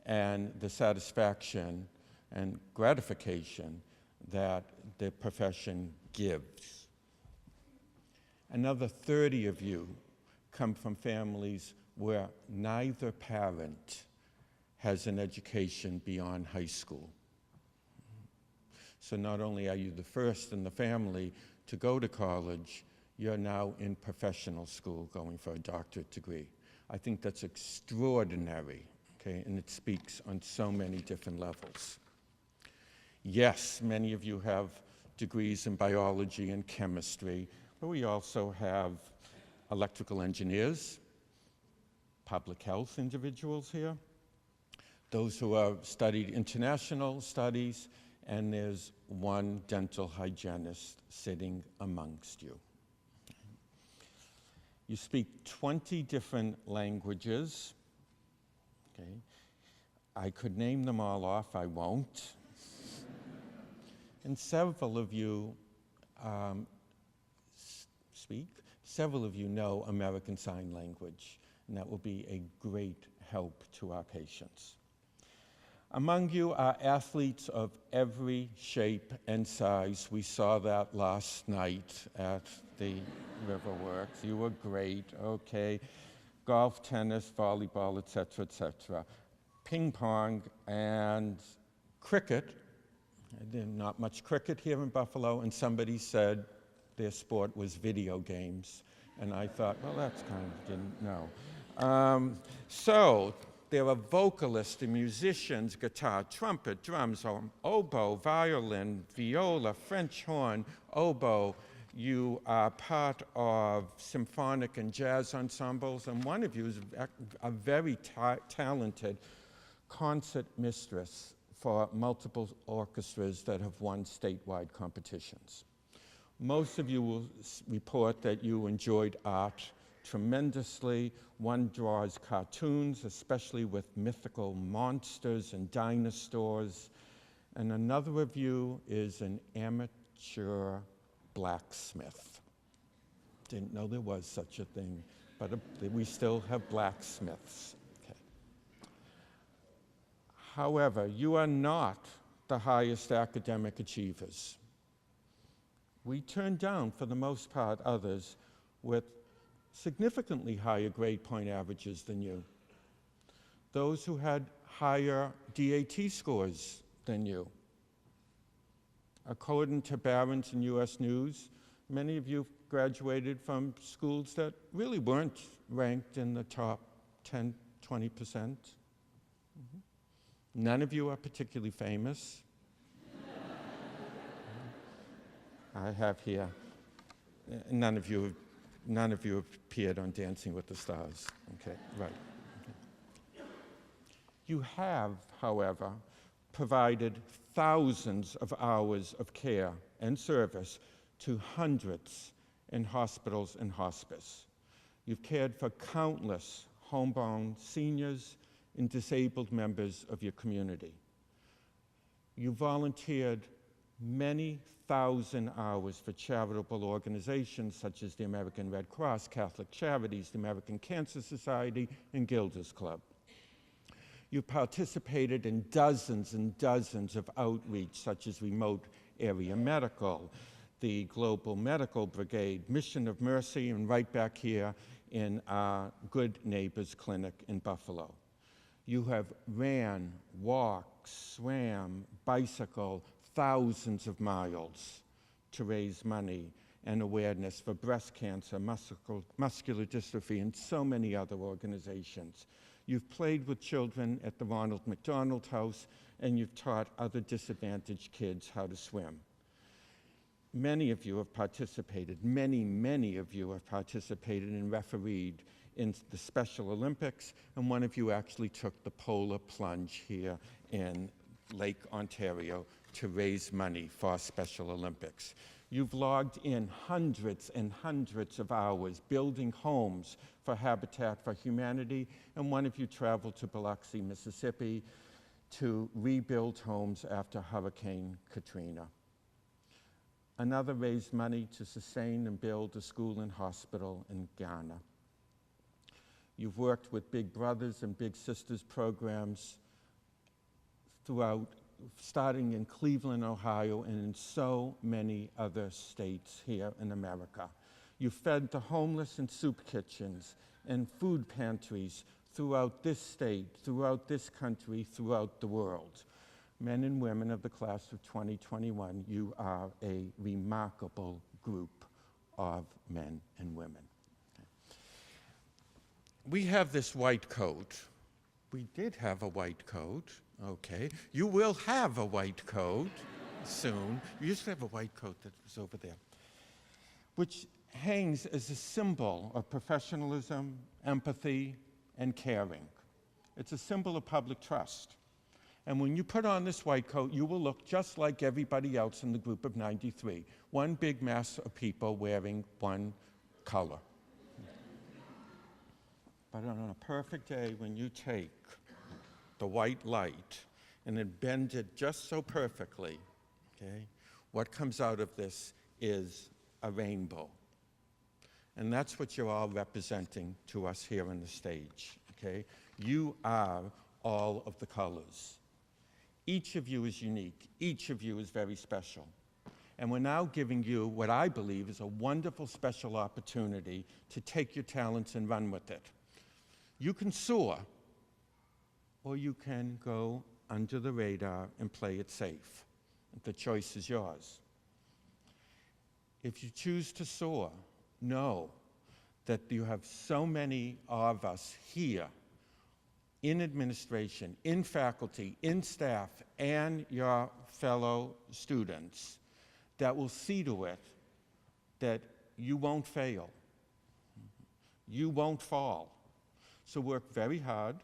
and the satisfaction and gratification that the profession gives. Another 30 of you come from families where neither parent has an education beyond high school. So not only are you the first in the family to go to college, you're now in professional school going for a doctorate degree. I think that's extraordinary, okay, and it speaks on so many different levels. Yes, many of you have degrees in biology and chemistry, but we also have electrical engineers, public health individuals here, those who have studied international studies, and there's one dental hygienist sitting amongst you. You speak 20 different languages. Okay. I could name them all off, I won't. And several of you several of you know American Sign Language, and that will be a great help to our patients. Among you are athletes of every shape and size. We saw that last night at the Riverworks. You were great, okay. Golf, tennis, volleyball, et cetera, ping pong, and cricket. There's not much cricket here in Buffalo, and somebody said their sport was video games. And I thought, well, that's kind of, didn't know. So there are vocalists and musicians, guitar, trumpet, drums, oboe, violin, viola, French horn, oboe. You are part of symphonic and jazz ensembles, and one of you is a very talented concert mistress for multiple orchestras that have won statewide competitions. Most of you will report that you enjoyed art tremendously. One draws cartoons, especially with mythical monsters and dinosaurs. And another of you is an amateur blacksmith. Didn't know there was such a thing, but we still have blacksmiths. Okay. However, you are not the highest academic achievers. We turned down, for the most part, others with significantly higher grade point averages than you. Those who had higher DAT scores than you. According to Barron's and US News, many of you graduated from schools that really weren't ranked in the top 10, 20%. None of you are particularly famous. I have here, none of you have appeared on Dancing with the Stars. Okay, right. Okay. You have, however, provided thousands of hours of care and service to hundreds in hospitals and hospice. You've cared for countless homebound seniors and disabled members of your community. You volunteered many thousand hours for charitable organizations such as the American Red Cross, Catholic Charities, the American Cancer Society, and Gilders Club. You participated in dozens and dozens of outreach, such as Remote Area Medical, the Global Medical Brigade, Mission of Mercy, and right back here in our Good Neighbors Clinic in Buffalo. You have ran, walked, swam, bicycled thousands of miles to raise money and awareness for breast cancer, muscular dystrophy, and so many other organizations. You've played with children at the Ronald McDonald House, and you've taught other disadvantaged kids how to swim. Many of you have participated, many of you have participated and refereed in the Special Olympics, and one of you actually took the polar plunge here in Lake Ontario to raise money for Special Olympics. You've logged in hundreds and hundreds of hours building homes for Habitat for Humanity, and one of you traveled to Biloxi, Mississippi to rebuild homes after Hurricane Katrina. Another raised money to sustain and build a school and hospital in Ghana. You've worked with Big Brothers and Big Sisters programs throughout, starting in Cleveland, Ohio, and in so many other states here in America. You fed the homeless in soup kitchens and food pantries throughout this state, throughout this country, throughout the world. Men and women of the class of 2021, you are a remarkable group of men and women. We have this white coat. We did have a white coat. Okay, you will have a white coat soon. You used to have a white coat that was over there, which hangs as a symbol of professionalism, empathy, and caring. It's a symbol of public trust. And when you put on this white coat, you will look just like everybody else in the group of 93. One big mass of people wearing one color. But on a perfect day, when you take the white light and then bend it just so perfectly, okay, what comes out of this is a rainbow. And that's what you're all representing to us here on the stage, okay? You are all of the colors. Each of you is unique. Each of you is very special. And we're now giving you what I believe is a wonderful special opportunity to take your talents and run with it. You can soar, or you can go under the radar and play it safe. The choice is yours. If you choose to soar, know that you have so many of us here in administration, in faculty, in staff, and your fellow students that will see to it that you won't fail. You won't fall. So work very hard.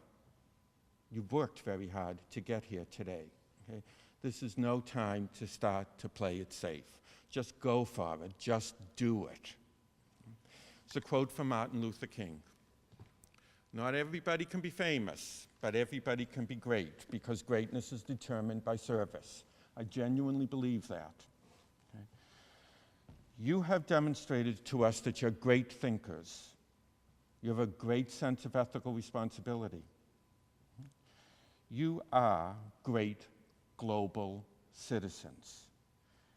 You've worked very hard to get here today. Okay? This is no time to start to play it safe. Just go for it. Just do it. It's a quote from Martin Luther King. Not everybody can be famous, but everybody can be great, because greatness is determined by service. I genuinely believe that. Okay? You have demonstrated to us that you're great thinkers. You have a great sense of ethical responsibility. You are great global citizens.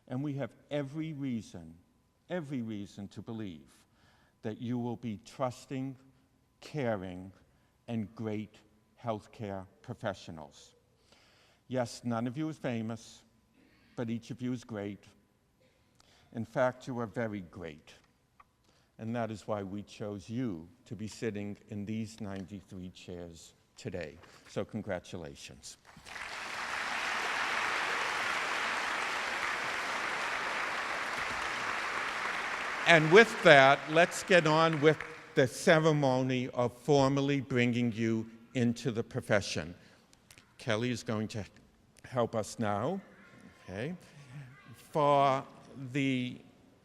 And we have every reason to believe that you will be trusting, caring, and great healthcare professionals. Yes, none of you is famous, but each of you is great. In fact, you are very great. And that is why we chose you to be sitting in these 93 chairs today. So congratulations. And with that, let's get on with the ceremony of formally bringing you into the profession. Kelly is going to help us now. Okay. For the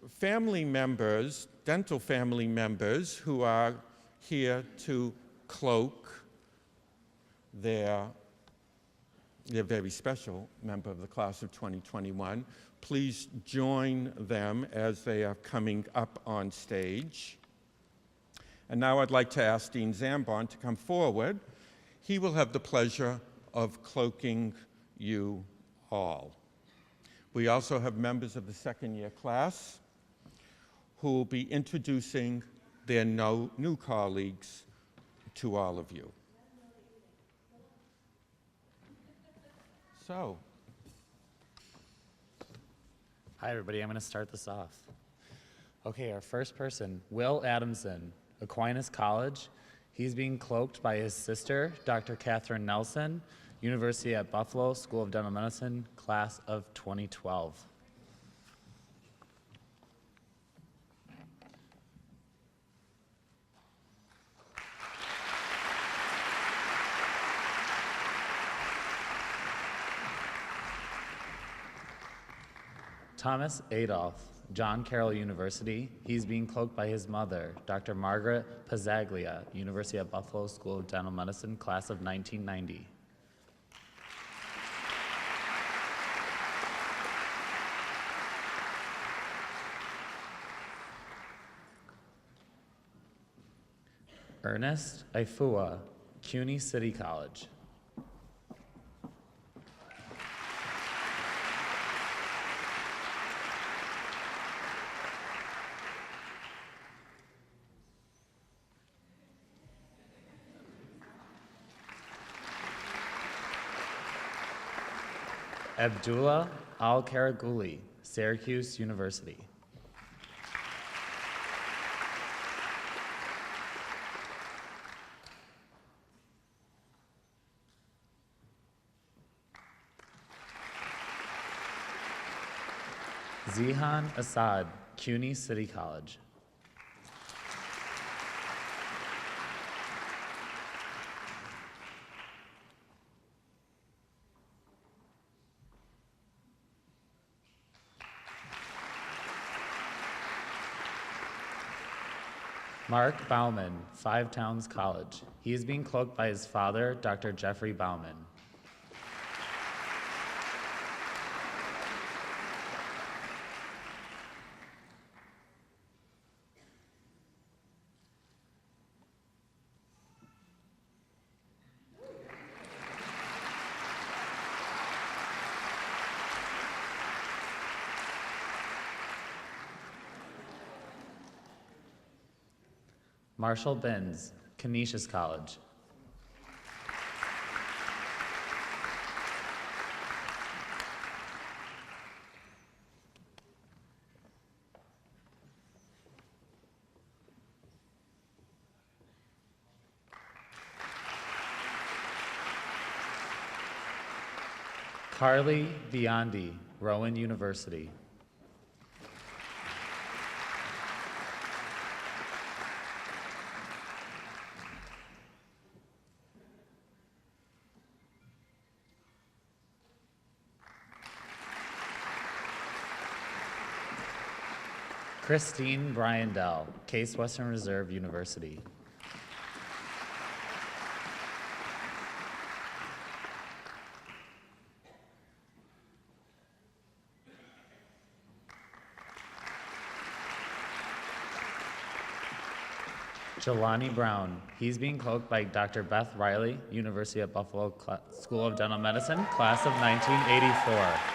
family members, dental family members who are here to cloak their very special member of the class of 2021, please join them as they are coming up on stage. And now I'd like to ask Dean Zambon to come forward. He will have the pleasure of cloaking you all. We also have members of the second-year class who will be introducing their new colleagues to all of you. So, hi everybody, I'm going to start this off. Okay, our first person, Will Adamson, Aquinas College. He's being cloaked by his sister, Dr. Catherine Nelson, University at Buffalo, School of Dental Medicine, class of 2012. Thomas Adolph, John Carroll University. He's being cloaked by his mother, Dr. Margaret Pizzaglia, University at Buffalo School of Dental Medicine, class of 1990. Ernest Ifua, CUNY City College. Abdullah Al-Karaguli, Syracuse University. Zihan Assad, CUNY City College. Mark Bauman, Five Towns College. He is being cloaked by his father, Dr. Jeffrey Bauman. Marshall Binns, Canisius College. Carly Biondi, Rowan University. Christine Bryandell, Case Western Reserve University. Jelani Brown, he's being cloaked by Dr. Beth Riley, University of Buffalo School of Dental Medicine, class of 1984.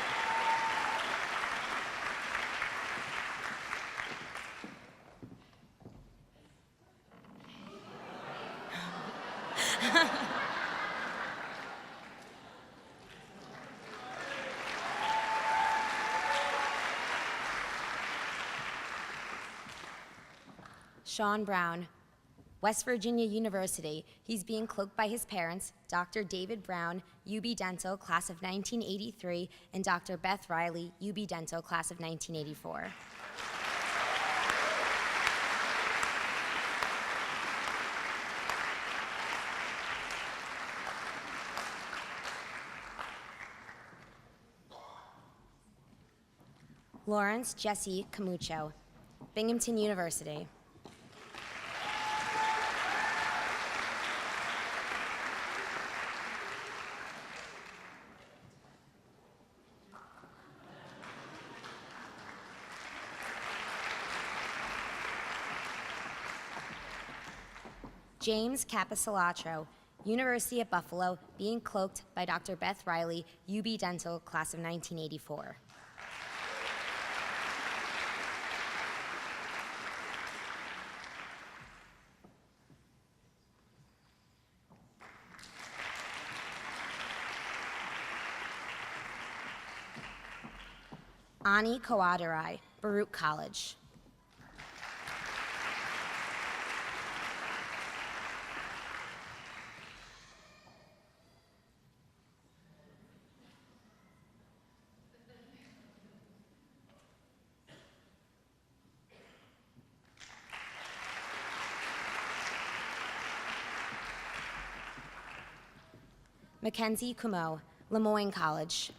Sean Brown, West Virginia University. He's being cloaked by his parents, Dr. David Brown, UB Dental, class of 1983, and Dr. Beth Riley, UB Dental, class of 1984. Lawrence Jesse Camucho, Binghamton University. James Capisalatro, University of Buffalo, being cloaked by Dr. Beth Riley, UB Dental, class of 1984. Ani Kawadarai, Baruch College. Mackenzie Kumo, Lemoyne College.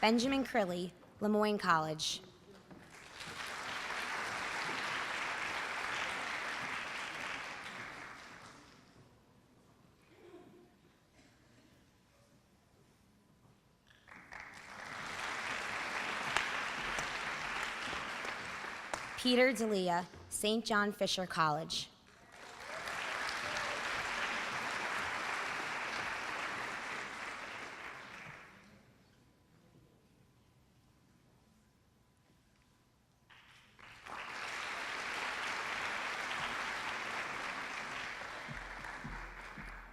Benjamin Crilly, Lemoyne College. Peter D'Elia, St. John Fisher College.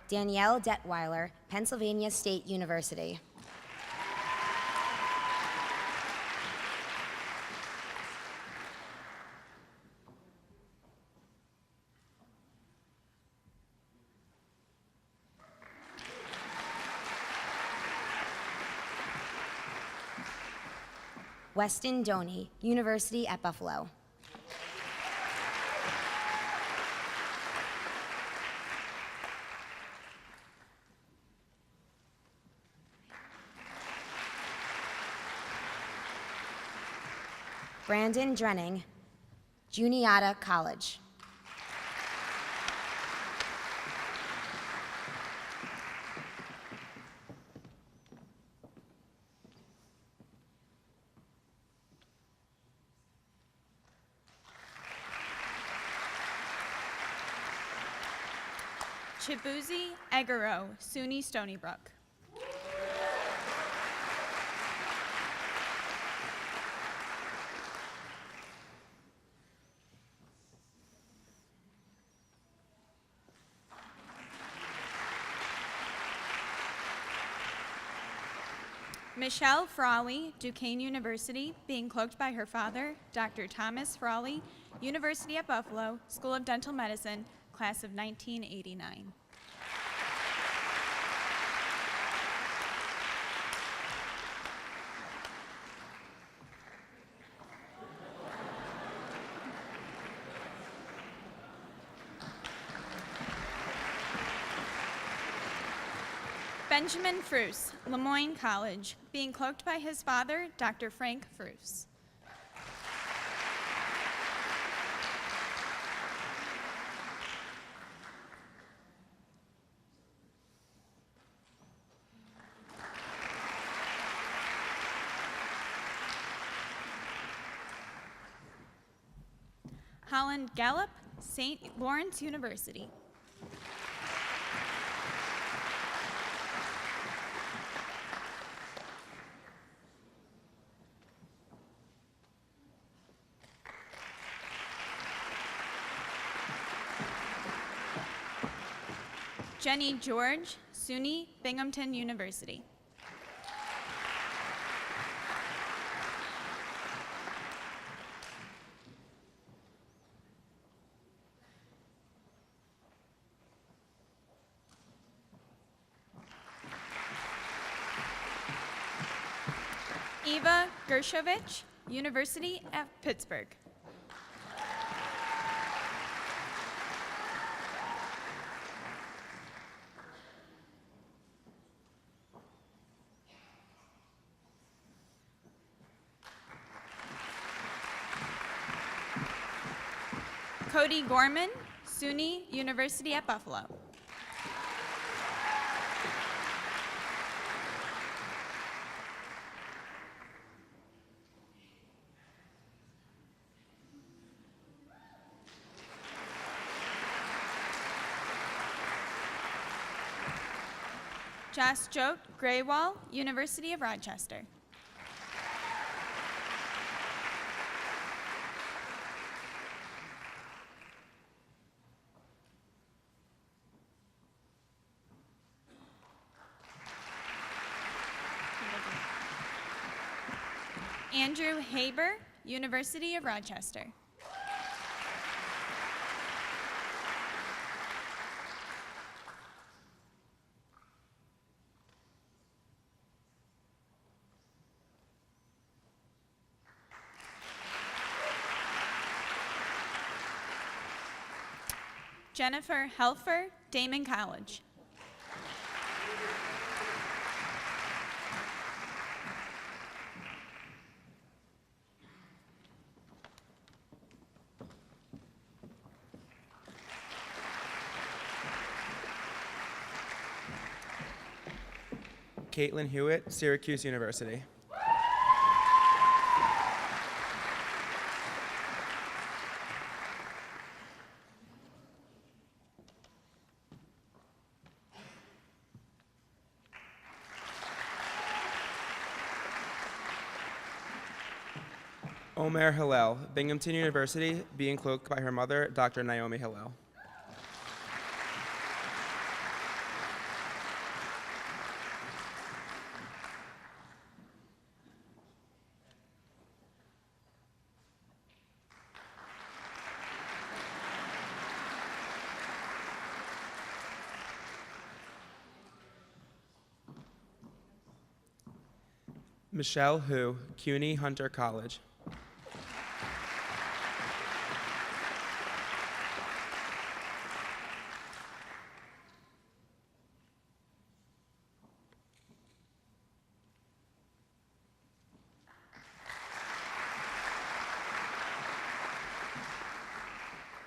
Danielle Detweiler, Pennsylvania State University. Weston Doney, University at Buffalo. Brandon Drenning, Juniata College. Chibuzi Egaro, SUNY Stony Brook. Michelle Frawley, Duquesne University, being cloaked by her father, Dr. Thomas Frawley, University at Buffalo, School of Dental Medicine, class of 1989. Benjamin Fruce, Lemoyne College, being cloaked by his father, Dr. Frank Fruce. Holland Gallup, St. Lawrence University. Jenny George, SUNY Binghamton University. Eva Gershovich, University of Pittsburgh. Cody Gorman, SUNY University at Buffalo. Jasjot Graywall, University of Rochester. Andrew Haber, University of Rochester. Jennifer Helfer, Damon College. Caitlin Hewitt, Syracuse University. Omer Hillel, Binghamton University, being cloaked by her mother, Dr. Naomi Hillel. Michelle Hu, CUNY Hunter College.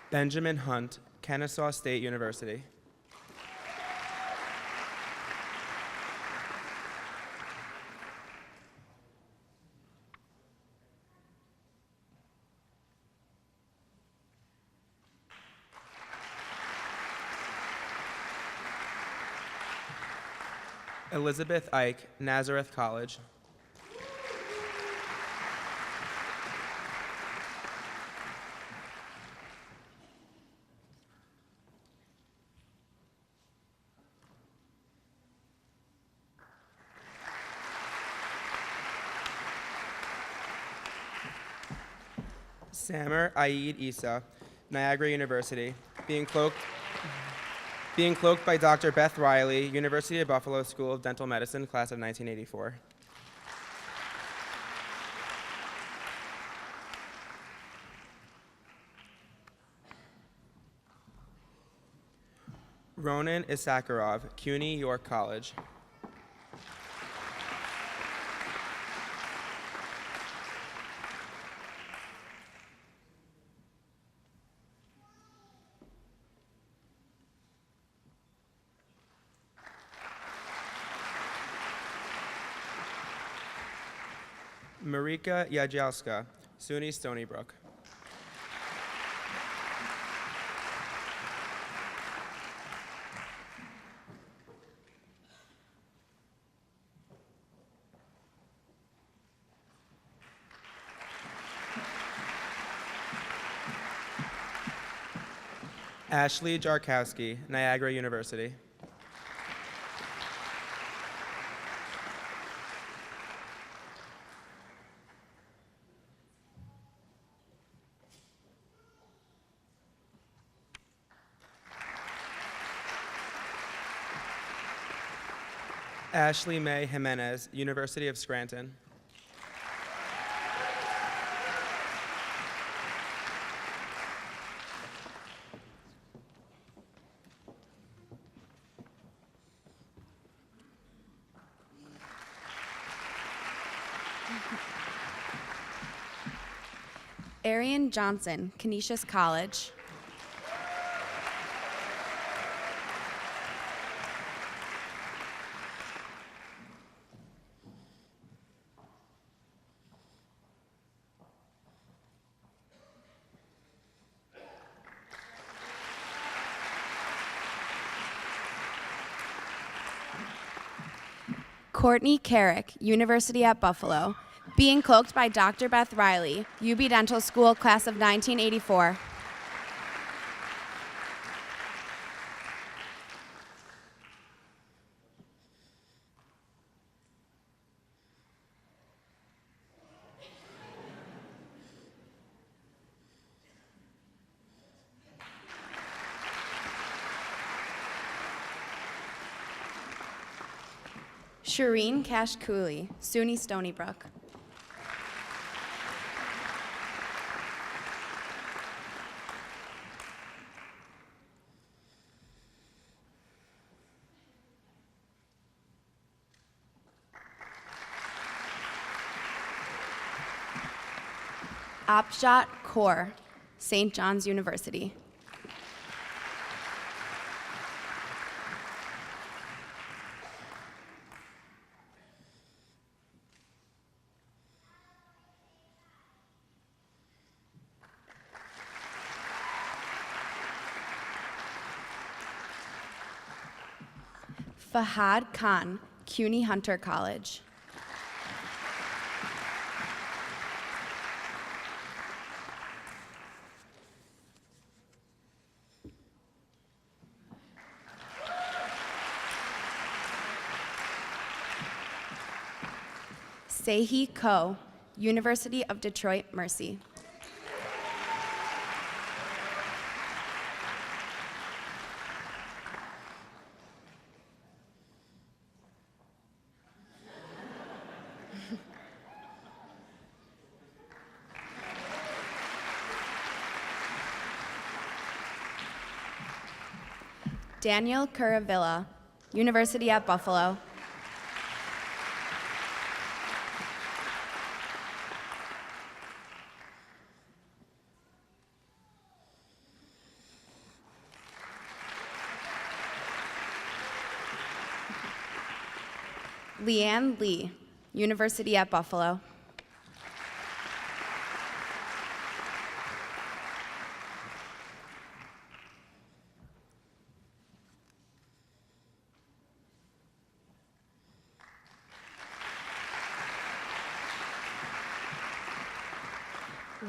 Benjamin Hunt, Kennesaw State University. Elizabeth Ike, Nazareth College. Samer Aid Isa, Niagara University, being cloaked by Dr. Beth Riley, University of Buffalo School of Dental Medicine, class of 1984. Ronan Issakarov, CUNY York College. Marika Yajelska, SUNY Stony Brook. Ashley Jarkowski, Niagara University. Ashley May Jimenez, University of Scranton. Arian Johnson, Canisius College. Courtney Carrick, University at Buffalo, being cloaked by Dr. Beth Riley, UB Dental School, class of 1984. Shireen Cash Cooley, SUNY Stony Brook. Apjot Kaur, St. John's University. Fahad Khan, CUNY Hunter College. Sehi Ko, University of Detroit Mercy. Daniel Curavilla, University at Buffalo. Leanne Lee, University at Buffalo.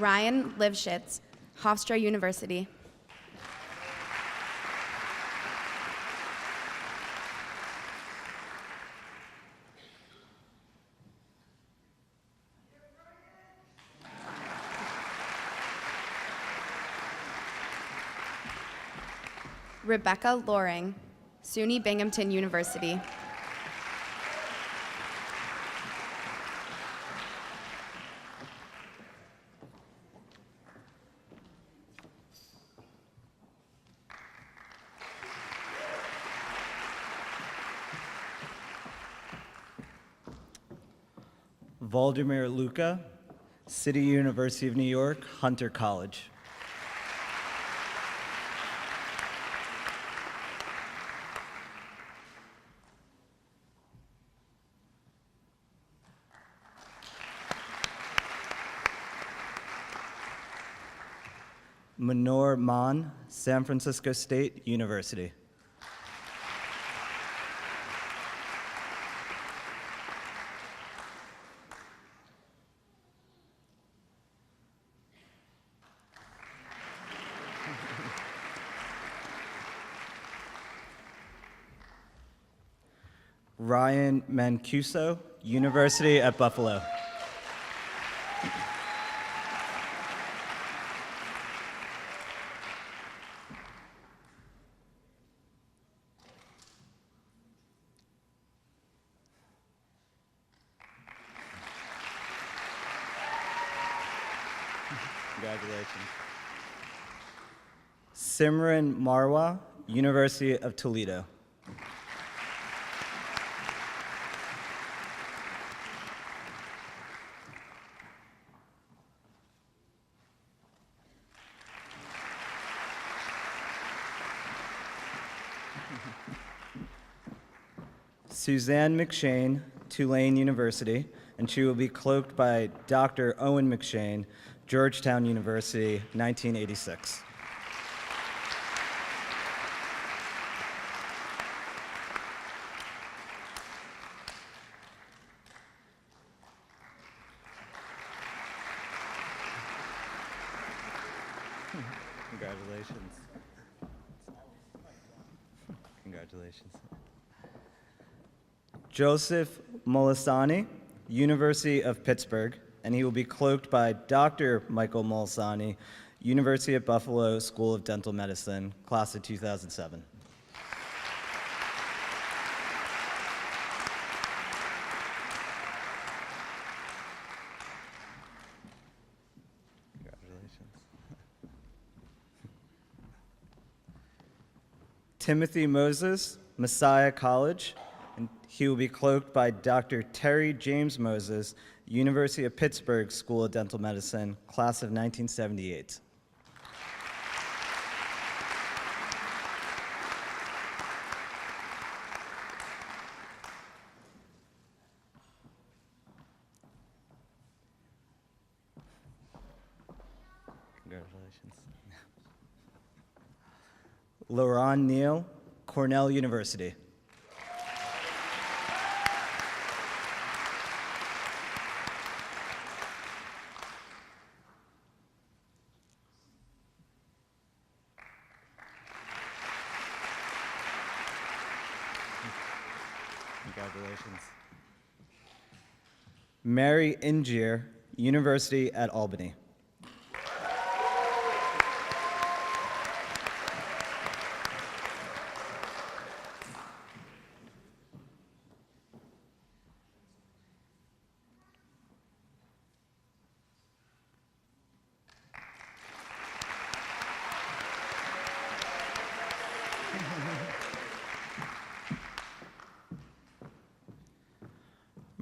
Ryan Livschitz, Hofstra University. Rebecca Loring, SUNY Binghamton University. Valdemir Luca, City University of New York, Hunter College. Manor Maan, San Francisco State University. Ryan Mancuso, University at Buffalo. Congratulations. Simran Marwa, University of Toledo. Suzanne McShane, Tulane University, and she will be cloaked by Dr. Owen McShane, Georgetown University, 1986. Congratulations. Congratulations. Joseph Molisani, University of Pittsburgh, and he will be cloaked by Dr. Michael Molisani, University of Buffalo School of Dental Medicine, class of 2007. Congratulations. Timothy Moses, Messiah College, and he will be cloaked by Dr. Terry James Moses, University of Pittsburgh School of Dental Medicine, class of 1978. Congratulations. Lauren Neal, Cornell University. Congratulations. Mary Ingier, University at Albany.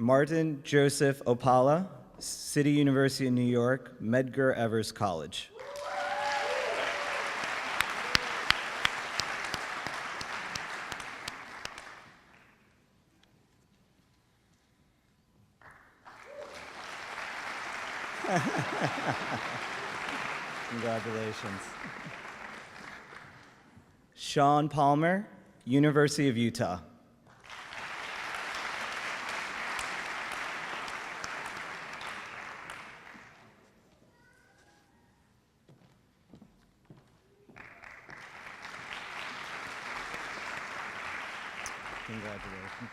Martin Joseph Opala, City University of New York, Medgar Evers College. Congratulations. Sean Palmer, University of Utah. Congratulations.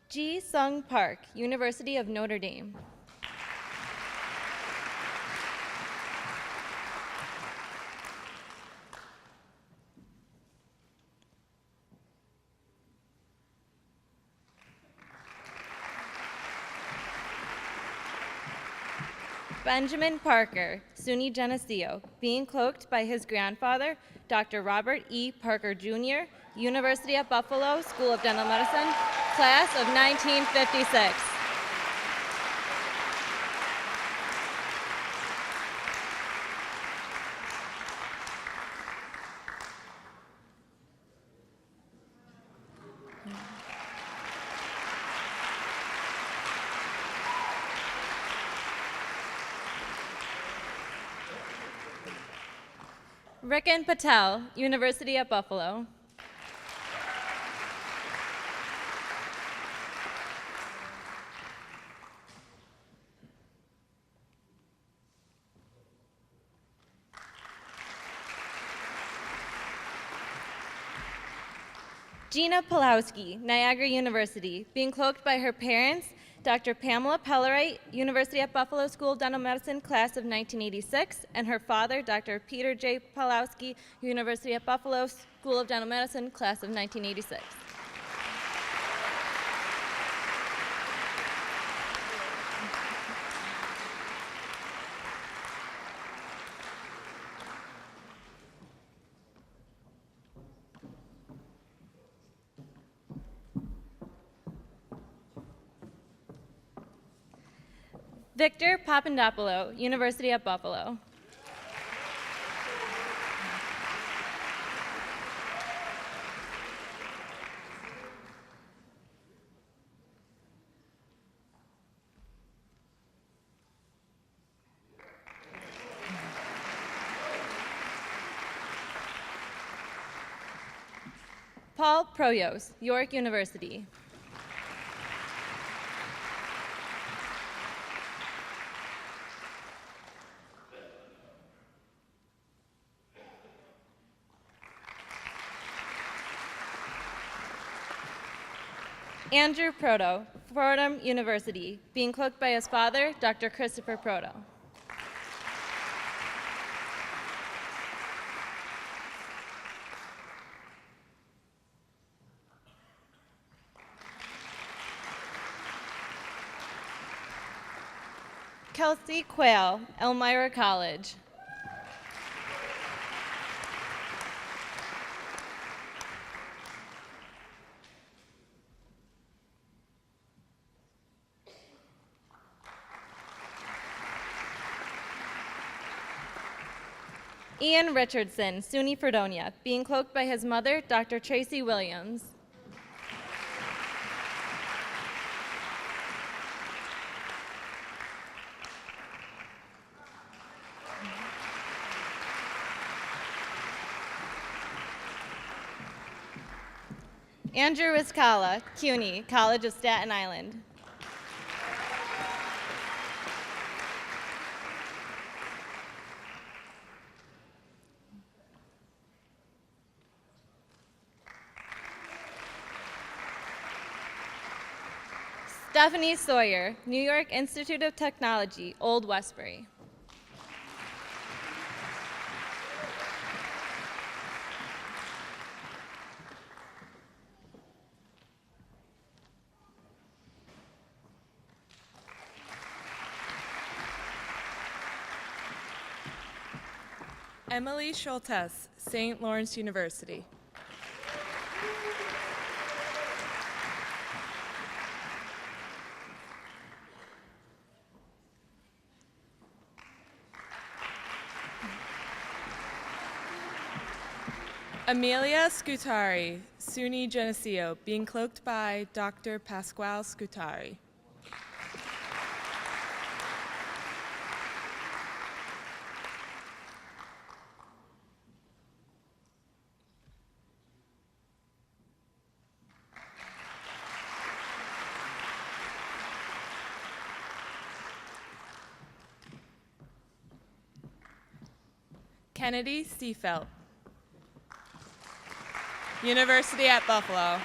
Ji Sung Park, University of Notre Dame. Benjamin Parker, SUNY Geneseo, being cloaked by his grandfather, Dr. Robert E. Parker Jr., University of Buffalo School of Dental Medicine, class of 1956. Riken Patel, University of Buffalo. Gina Pulowski, Niagara University, being cloaked by her parents, Dr. Pamela Pellerite, University of Buffalo School of Dental Medicine, class of 1986, and her father, Dr. Peter J. Pulowski, University of Buffalo School of Dental Medicine, class of 1986. Victor Papandopoulou, University of Buffalo. Paul Proyos, York University. Andrew Proto, Fordham University, being cloaked by his father, Dr. Christopher Proto. Kelsey Quayle, Elmira College. Ian Richardson, SUNY Fredonia, being cloaked by his mother, Dr. Tracy Williams. Andrew Iskala, CUNY, College of Staten Island. Stephanie Sawyer, New York Institute of Technology, Old Westbury. Emily Schultes, St. Lawrence University. Amelia Scutari, SUNY Geneseo, being cloaked by Dr. Pasquale Scutari. Kennedy Seafelt. University at Buffalo.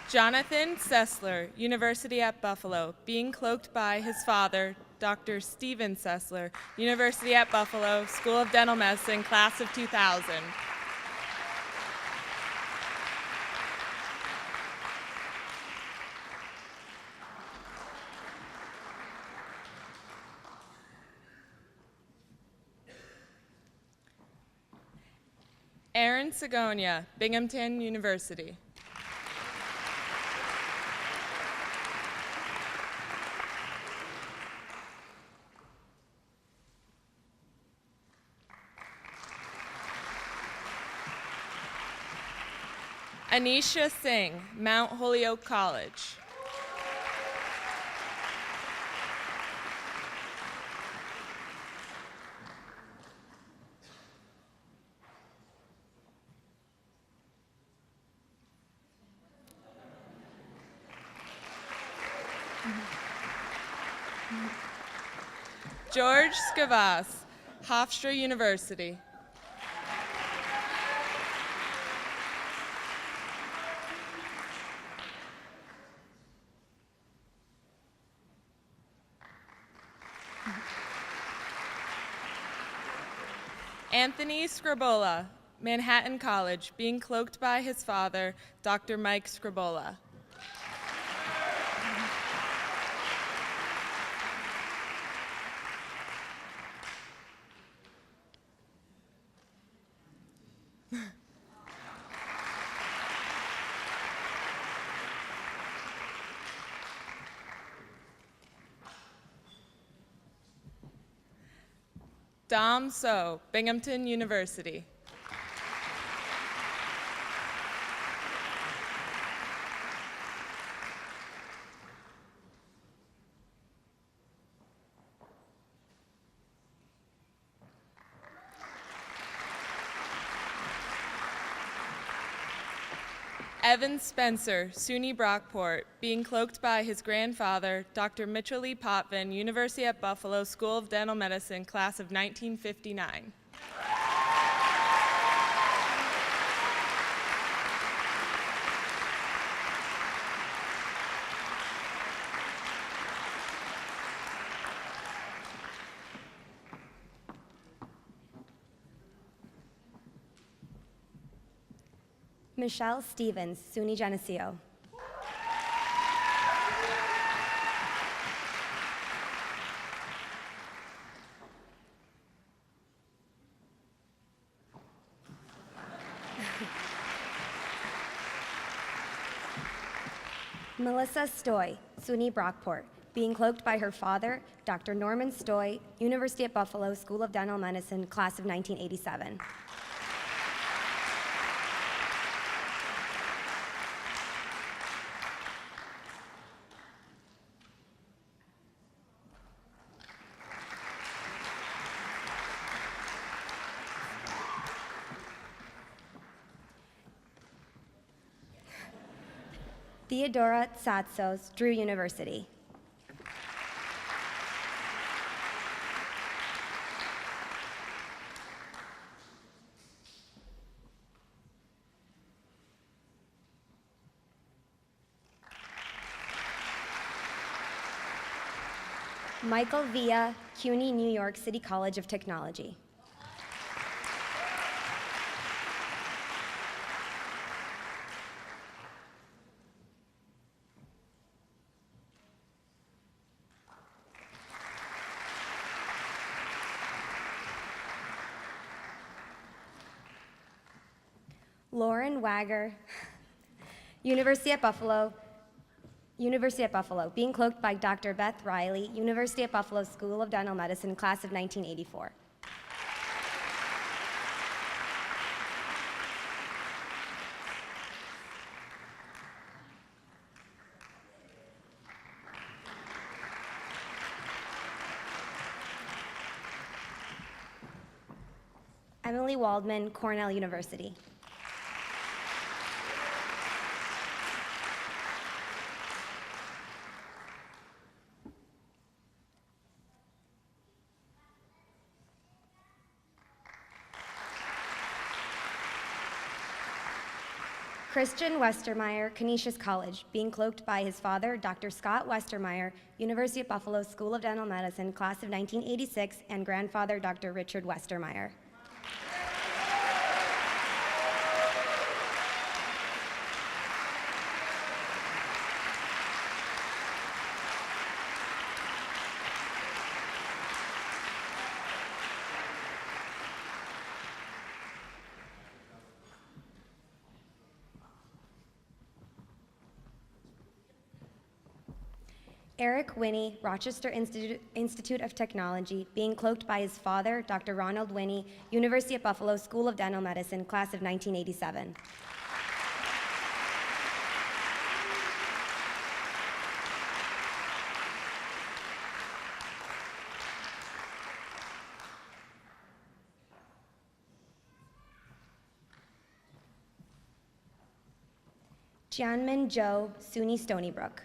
Jonathan Sessler, University at Buffalo, being cloaked by his father, Dr. Stephen Sessler, University at Buffalo, School of Dental Medicine, class of 2000. Aaron Segonia, Binghamton University. Anisha Singh, Mount Holyoke College. George Skavas, Hofstra University. Anthony Scribola, Manhattan College, being cloaked by his father, Dr. Mike Scribola. Dom So, Binghamton University. Evan Spencer, SUNY Brockport, being cloaked by his grandfather, Dr. Mitchell Lee Potvin, University at Buffalo, School of Dental Medicine, class of 1959. Michelle Stevens, SUNY Geneseo. Melissa Stoy, SUNY Brockport, being cloaked by her father, Dr. Norman Stoy, University at Buffalo, School of Dental Medicine, class of 1987. Theodora Tsatsos, Drew University. Michael Villa, CUNY New York City College of Technology. Lauren Wagger, University at Buffalo, being cloaked by Dr. Beth Riley, University at Buffalo School of Dental Medicine, class of 1984. Emily Waldman, Cornell University. Christian Westermeyer, Canisius College, being cloaked by his father, Dr. Scott Westermeyer, University of Buffalo School of Dental Medicine, class of 1986, and grandfather, Dr. Richard Westermeyer. Eric Winnie, Rochester Institute of Technology, being cloaked by his father, Dr. Ronald Winnie, University of Buffalo School of Dental Medicine, class of 1987. Jianmin Zhou, SUNY Stony Brook.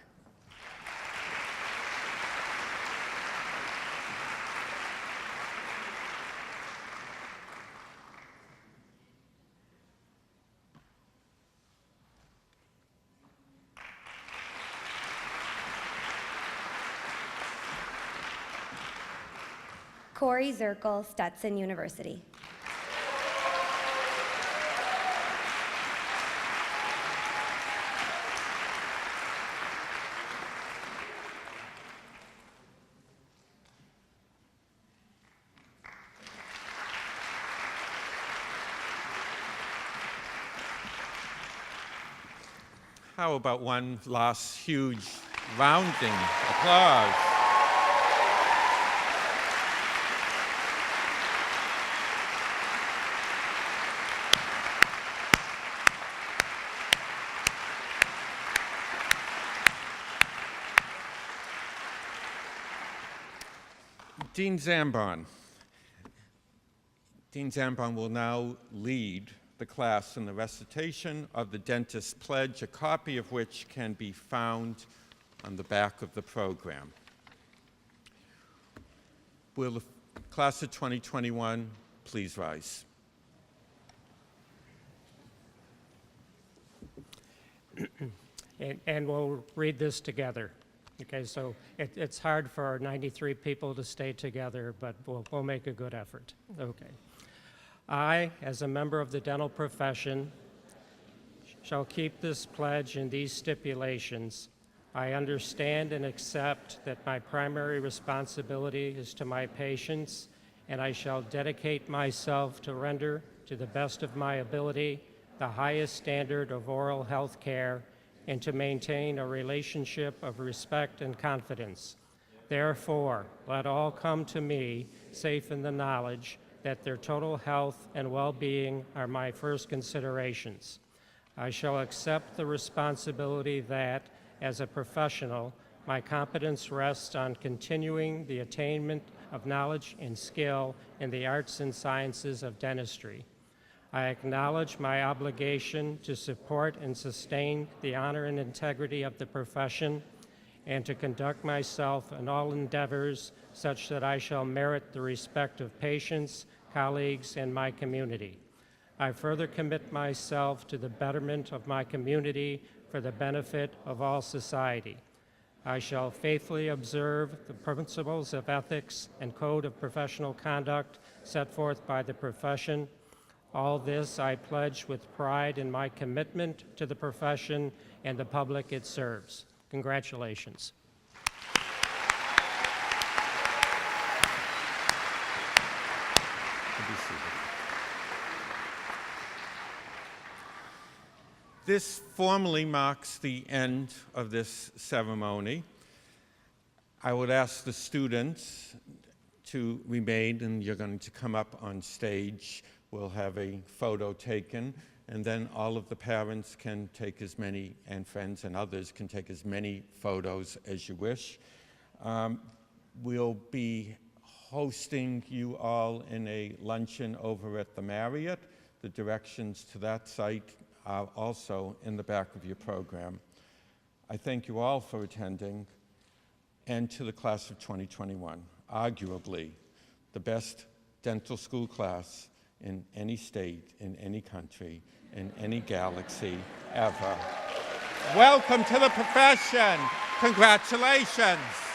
Corey Zirkle, Stetson University. How about one last huge rounding applause? Dean Zambon. Dean Zambon will now lead the class in the recitation of the Dentist's Pledge, a copy of which can be found on the back of the program. Will the class of 2021 please rise? And we'll read this together. Okay, so it's hard for 93 people to stay together, but we'll make a good effort. Okay. I, as a member of the dental profession, shall keep this pledge and these stipulations. I understand and accept that my primary responsibility is to my patients, and I shall dedicate myself to render, to the best of my ability, the highest standard of oral health care and to maintain a relationship of respect and confidence. Therefore, let all come to me, safe in the knowledge that their total health and well-being are my first considerations. I shall accept the responsibility that, as a professional, my competence rests on continuing the attainment of knowledge and skill in the arts and sciences of dentistry. I acknowledge my obligation to support and sustain the honor and integrity of the profession and to conduct myself in all endeavors such that I shall merit the respect of patients, colleagues, and my community. I further commit myself to the betterment of my community for the benefit of all society. I shall faithfully observe the principles of ethics and code of professional conduct set forth by the profession. All this I pledge with pride in my commitment to the profession and the public it serves. Congratulations. Be seated. This formally marks the end of this ceremony. I would ask the students to remain, and you're going to come up on stage. We'll have a photo taken, and then all of the parents can take as many, and friends and others can take as many photos as you wish. We'll be hosting you all in a luncheon over at the Marriott. The directions to that site are also in the back of your program. I thank you all for attending, and to the class of 2021, arguably the best dental school class in any state, in any country, in any galaxy ever. Welcome to the profession. Congratulations.